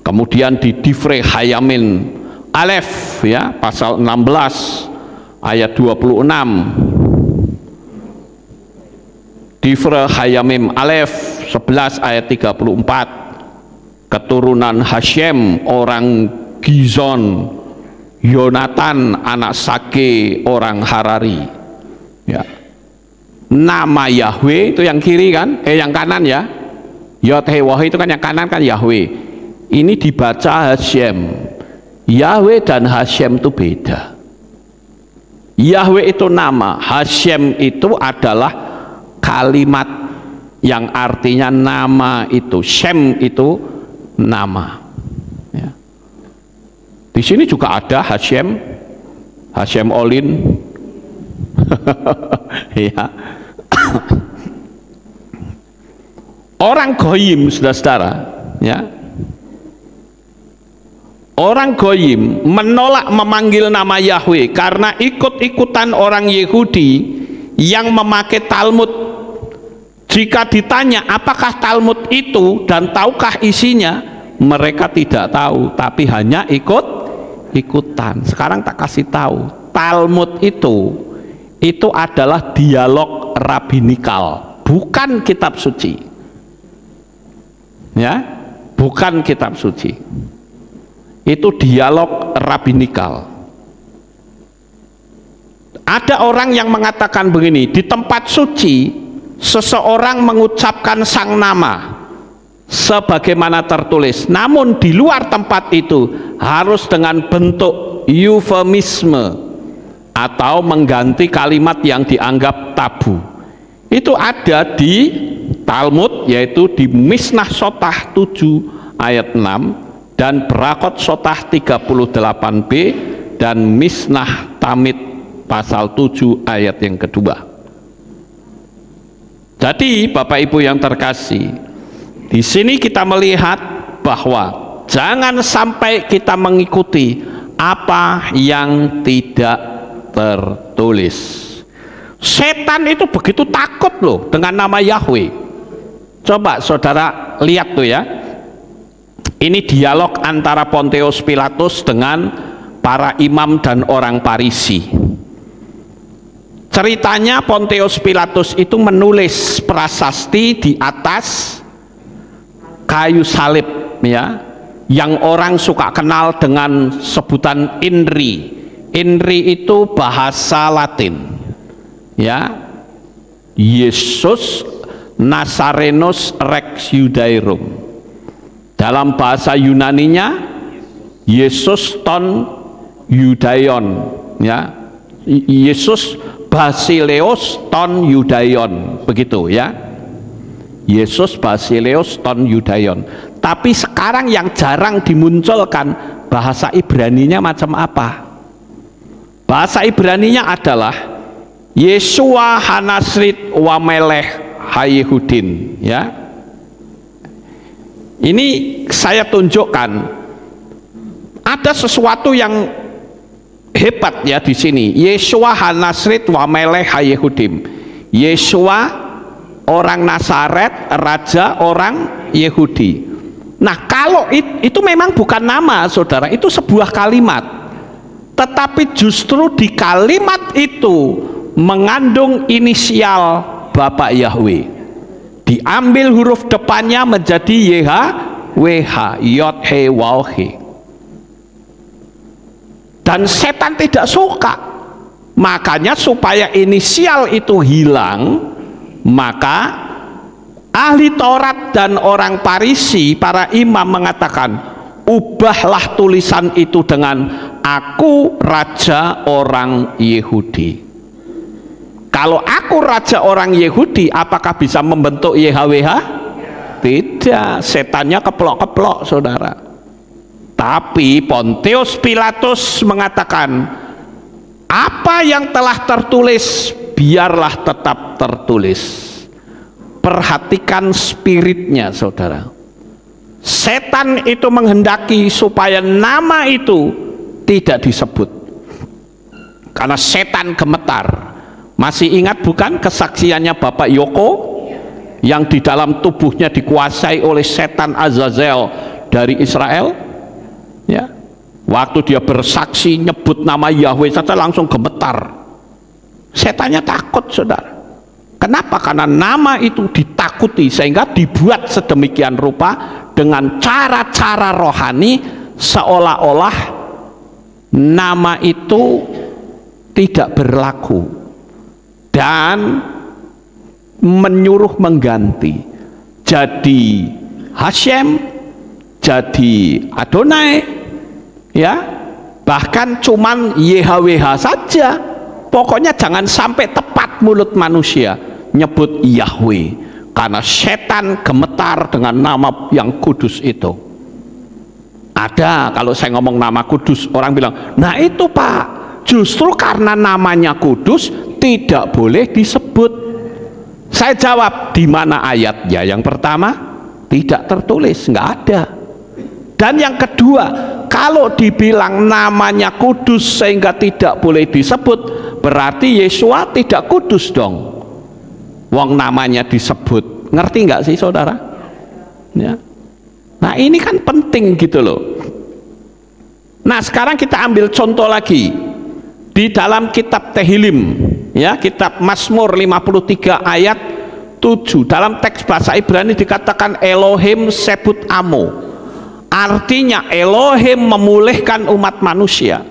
Kemudian di Divrei Hayamin Alef, ya, pasal 16 ayat 26. Divrei Hayamim Alef 11 ayat 34. Keturunan Hashem orang Gizon, Yonatan anak Sage orang Harari, ya. Nama Yahweh itu yang kiri kan, yang kanan ya. Yod-Heh-Wah itu kan yang kanan kan Yahweh. Ini dibaca Hashem. Yahweh dan Hashem itu beda. Yahweh itu nama, Hashem itu adalah kalimat yang artinya nama itu. Shem itu nama. Ya. Di sini juga ada Hashem, Hashem Olin. Ya. Orang goyim, saudara-saudara, ya. Orang goyim menolak memanggil nama Yahweh karena ikut-ikutan orang Yahudi yang memakai Talmud. Jika ditanya apakah Talmud itu dan tahukah isinya, mereka tidak tahu, tapi hanya ikut-ikutan. Sekarang tak kasih tahu, Talmud itu adalah dialog rabbinikal, bukan kitab suci. Ya, bukan kitab suci. Itu dialog rabbinikal. Ada orang yang mengatakan begini, di tempat suci seseorang mengucapkan sang nama, sebagaimana tertulis, namun di luar tempat itu harus dengan bentuk eufemisme atau mengganti kalimat yang dianggap tabu. Itu ada di Talmud, yaitu di Mishnah Sotah 7 ayat 6 dan Berakot Sotah 38b dan Mishnah Tamid pasal 7 ayat yang kedua. Jadi Bapak Ibu yang terkasih, di sini kita melihat bahwa jangan sampai kita mengikuti apa yang tidak tertulis. Setan itu begitu takut loh dengan nama Yahweh. Coba saudara lihat tuh ya. Ini dialog antara Pontius Pilatus dengan para imam dan orang Farisi. Ceritanya Pontius Pilatus itu menulis prasasti di atas kayu salib ya, yang orang suka kenal dengan sebutan INRI. INRI itu bahasa Latin ya, Yesus Nazarenus Rex Judaeorum. Dalam bahasa Yunaninya Yesus ton Judaion ya, Yesus Basileus ton Judaion, begitu ya, Yesus Basileus ton Judaion. Tapi sekarang yang jarang dimunculkan bahasa Ibraninya macam apa? Bahasa Ibraninya adalah Yeshua Hanasrit wa Melech Hayehudin ya. Ini saya tunjukkan ada sesuatu yang hebat ya di sini. Yeshua Hanasrit wa Melech Hayehudim. Yeshua orang Nazaret, raja orang Yehudi. Nah, kalau itu memang bukan nama, saudara, itu sebuah kalimat. Tetapi justru di kalimat itu mengandung inisial Bapak Yahweh. Diambil huruf depannya menjadi YHWH, Yod He Waw He. Dan setan tidak suka, makanya supaya inisial itu hilang, maka ahli Taurat dan orang Farisi, para imam mengatakan, ubahlah tulisan itu dengan aku raja orang Yehudi. Kalau aku raja orang Yehudi, apakah bisa membentuk YHWH? Tidak, setannya keplok-keplok, saudara. Tapi Pontius Pilatus mengatakan, apa yang telah tertulis biarlah tetap tertulis. Perhatikan spiritnya, saudara. Setan itu menghendaki supaya nama itu tidak disebut, karena setan gemetar. Masih ingat bukan kesaksiannya Bapak Yoko yang di dalam tubuhnya dikuasai oleh setan Azazel dari Israel ya, waktu dia bersaksi nyebut nama Yahweh saja langsung gemetar. Setannya takut, saudara. Kenapa? Karena nama itu ditakuti, sehingga dibuat sedemikian rupa dengan cara-cara rohani, seolah-olah nama itu tidak berlaku dan menyuruh mengganti jadi Hashem, jadi Adonai ya, bahkan cuman YHWH saja. Pokoknya jangan sampai tepat mulut manusia nyebut Yahweh, karena setan gemetar dengan nama yang kudus itu. Ada, kalau saya ngomong nama kudus, orang bilang, nah itu Pak, justru karena namanya kudus tidak boleh disebut. Saya jawab, di mana ayatnya? Yang pertama, tidak tertulis, nggak ada. Dan yang kedua, kalau dibilang namanya kudus sehingga tidak boleh disebut, berarti Yeshua tidak kudus dong. Wong namanya disebut. Ngerti nggak sih, saudara? Ya. Nah, ini kan penting gitu loh. Nah, sekarang kita ambil contoh lagi di dalam kitab Tehillim, ya, kitab Mazmur 53 ayat 7. Dalam teks bahasa Ibrani dikatakan Elohim sebut amo, artinya Elohim memulihkan umat manusia.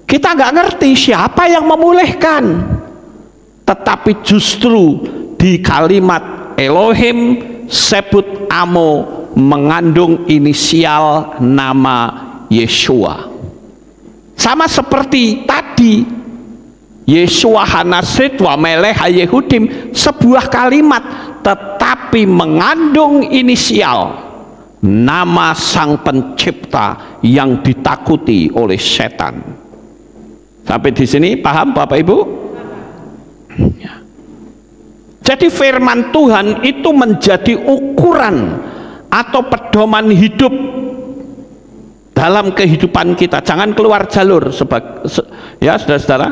Kita nggak ngerti siapa yang memulihkan, tetapi justru di kalimat Elohim sebut amo mengandung inisial nama Yeshua. Sama seperti tadi, Yeshua Hanasit wa Melech Yehudim, sebuah kalimat tetapi mengandung inisial nama sang pencipta yang ditakuti oleh setan. Sampai di sini paham Bapak Ibu? Ya. Jadi firman Tuhan itu menjadi ukuran atau pedoman hidup dalam kehidupan kita. Jangan keluar jalur ya saudara-saudara.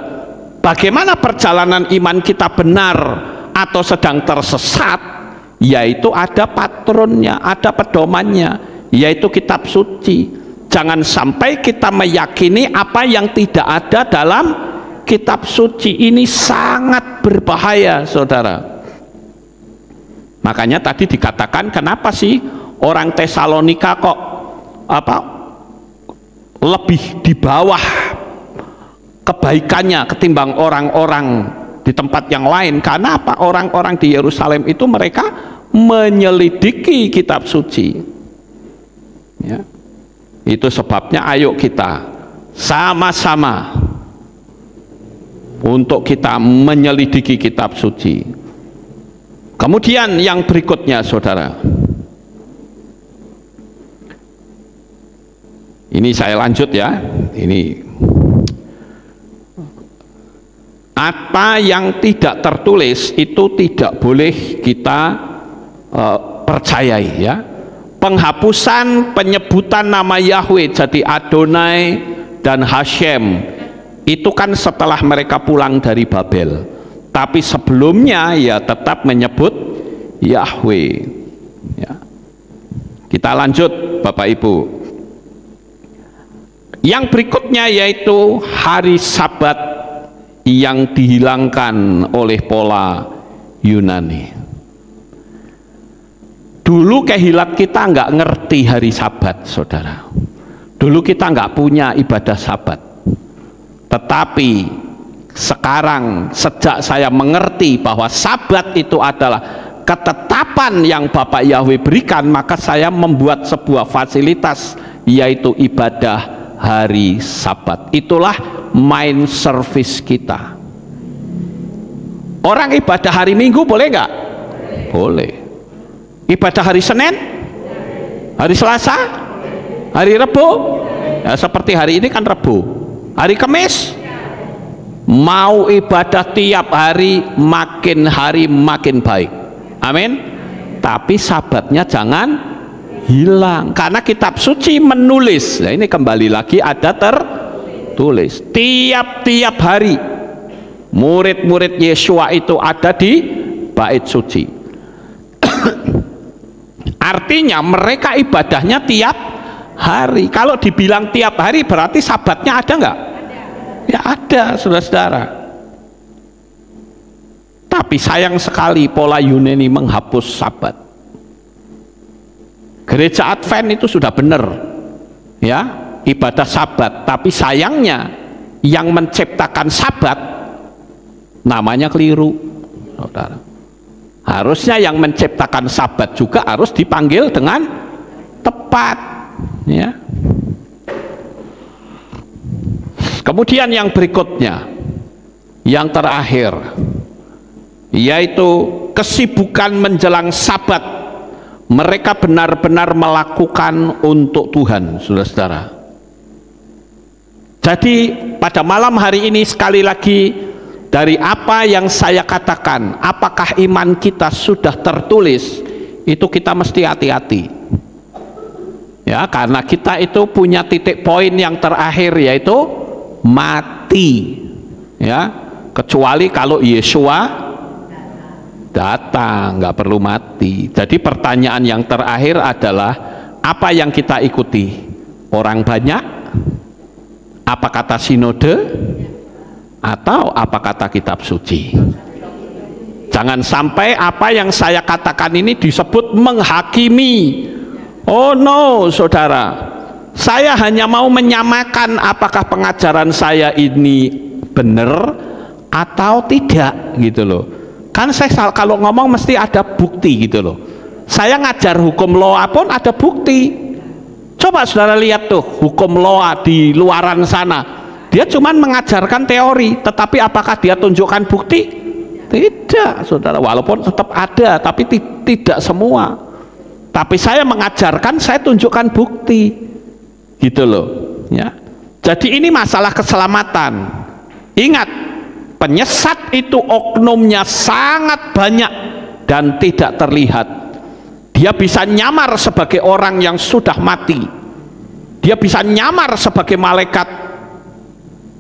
Bagaimana perjalanan iman kita benar atau sedang tersesat, yaitu ada patronnya, ada pedomannya, yaitu kitab suci. Jangan sampai kita meyakini apa yang tidak ada dalam kitab suci. Ini sangat berbahaya, saudara. Makanya tadi dikatakan, kenapa sih orang Tesalonika kok lebih di bawah kebaikannya ketimbang orang-orang di tempat yang lain? Karena apa? Orang-orang di Yerusalem itu mereka menyelidiki kitab suci. Ya. Itu sebabnya ayo kita sama-sama untuk kita menyelidiki kitab suci. Kemudian yang berikutnya, saudara, ini saya lanjut ya. Ini apa yang tidak tertulis itu tidak boleh kita percayai ya. Penghapusan penyebutan nama Yahweh jadi Adonai dan Hashem itu kan setelah mereka pulang dari Babel. Tapi sebelumnya ya tetap menyebut Yahweh. Ya. Kita lanjut Bapak Ibu. Yang berikutnya yaitu hari Sabat yang dihilangkan oleh pola Yunani. Dulu kehilat kita nggak ngerti hari Sabat, saudara. Dulu kita nggak punya ibadah Sabat. Tetapi sekarang sejak saya mengerti bahwa Sabat itu adalah ketetapan yang Bapak Yahweh berikan, maka saya membuat sebuah fasilitas yaitu ibadah hari Sabat. Itulah main service kita. Orang ibadah hari Minggu boleh nggak? Boleh. Ibadah hari Senin, hari Selasa, hari Rebo, ya, seperti hari ini kan Rebo, hari Kamis. Mau ibadah tiap hari makin baik, amin. Tapi Sabatnya jangan hilang, karena kitab suci menulis. Nah, ini kembali lagi ada tertulis tiap-tiap hari murid-murid Yeshua itu ada di bait suci. Artinya mereka ibadahnya tiap hari. Kalau dibilang tiap hari berarti Sabatnya ada nggak? Ya ada, saudara-saudara. Tapi sayang sekali pola Yunani menghapus Sabat. Gereja Advent itu sudah benar ya, ibadah Sabat, tapi sayangnya yang menciptakan Sabat namanya keliru, saudara. Harusnya yang menciptakan Sabat juga harus dipanggil dengan tepat ya. Kemudian yang berikutnya, yang terakhir, yaitu kesibukan menjelang Sabat mereka benar-benar melakukan untuk Tuhan, saudara-saudara. Jadi pada malam hari ini sekali lagi, dari apa yang saya katakan, apakah iman kita sudah tertulis, itu kita mesti hati-hati ya, karena kita itu punya titik poin yang terakhir yaitu mati ya, kecuali kalau Yeshua datang, nggak perlu mati. Jadi pertanyaan yang terakhir adalah apa yang kita ikuti? Orang banyak, apa kata sinode, atau apa kata kitab suci? Jangan sampai apa yang saya katakan ini disebut menghakimi. Oh no, saudara, saya hanya mau menyamakan apakah pengajaran saya ini benar atau tidak gitu loh. Kan saya kalau ngomong mesti ada bukti gitu loh. Saya ngajar hukum loa pun ada bukti. Coba saudara lihat tuh hukum loa di luaran sana, dia cuman mengajarkan teori, tetapi apakah dia tunjukkan bukti? Tidak, saudara. Walaupun tetap ada, tapi tidak semua. Tapi saya mengajarkan, saya tunjukkan bukti, gitu loh. Ya. Jadi ini masalah keselamatan. Ingat, penyesat itu oknumnya sangat banyak dan tidak terlihat. Dia bisa nyamar sebagai orang yang sudah mati, dia bisa nyamar sebagai malaikat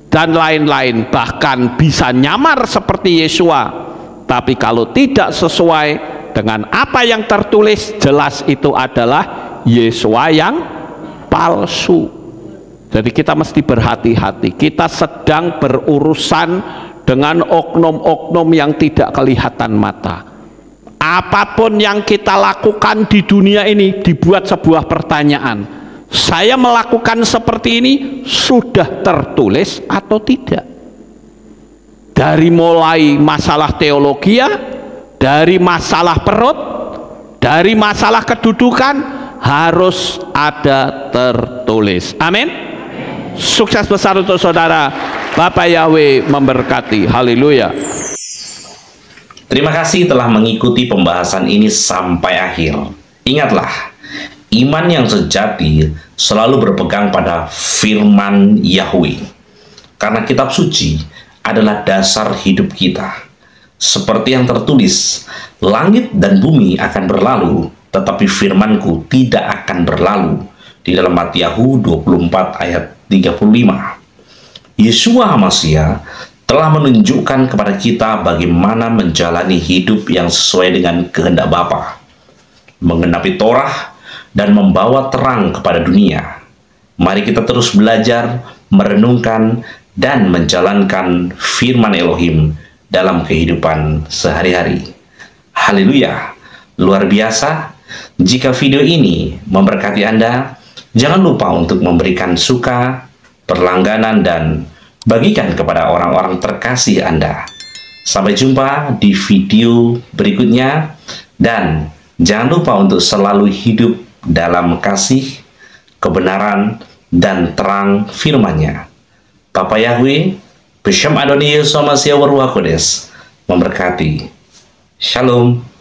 dan lain-lain, bahkan bisa nyamar seperti Yesua. Tapi kalau tidak sesuai dengan apa yang tertulis, jelas itu adalah Yesua yang palsu. Jadi kita mesti berhati-hati, kita sedang berurusan dengan oknum-oknum yang tidak kelihatan mata. Apapun yang kita lakukan di dunia ini dibuat sebuah pertanyaan, saya melakukan seperti ini sudah tertulis atau tidak? Dari mulai masalah teologi, dari masalah perut, dari masalah kedudukan, harus ada tertulis. Amin. Sukses besar untuk saudara. Bapak Yahweh memberkati. Haleluya. Terima kasih telah mengikuti pembahasan ini sampai akhir. Ingatlah, iman yang sejati selalu berpegang pada firman Yahweh. Karena kitab suci adalah dasar hidup kita. Seperti yang tertulis, langit dan bumi akan berlalu, tetapi firmanku tidak akan berlalu. Di dalam Matius 24 ayat 35. Yeshua HaMashiach telah menunjukkan kepada kita bagaimana menjalani hidup yang sesuai dengan kehendak Bapa, menggenapi Torah dan membawa terang kepada dunia. Mari kita terus belajar, merenungkan, dan menjalankan firman Elohim dalam kehidupan sehari-hari. Haleluya, luar biasa. Jika video ini memberkati Anda, jangan lupa untuk memberikan suka, berlangganan, dan bagikan kepada orang-orang terkasih Anda. Sampai jumpa di video berikutnya, dan jangan lupa untuk selalu hidup dalam kasih, kebenaran, dan terang firman-Nya. Bapak Yahweh, B'Shem Adonai Yesus HaMashiach Waruach Kodes, memberkati. Shalom.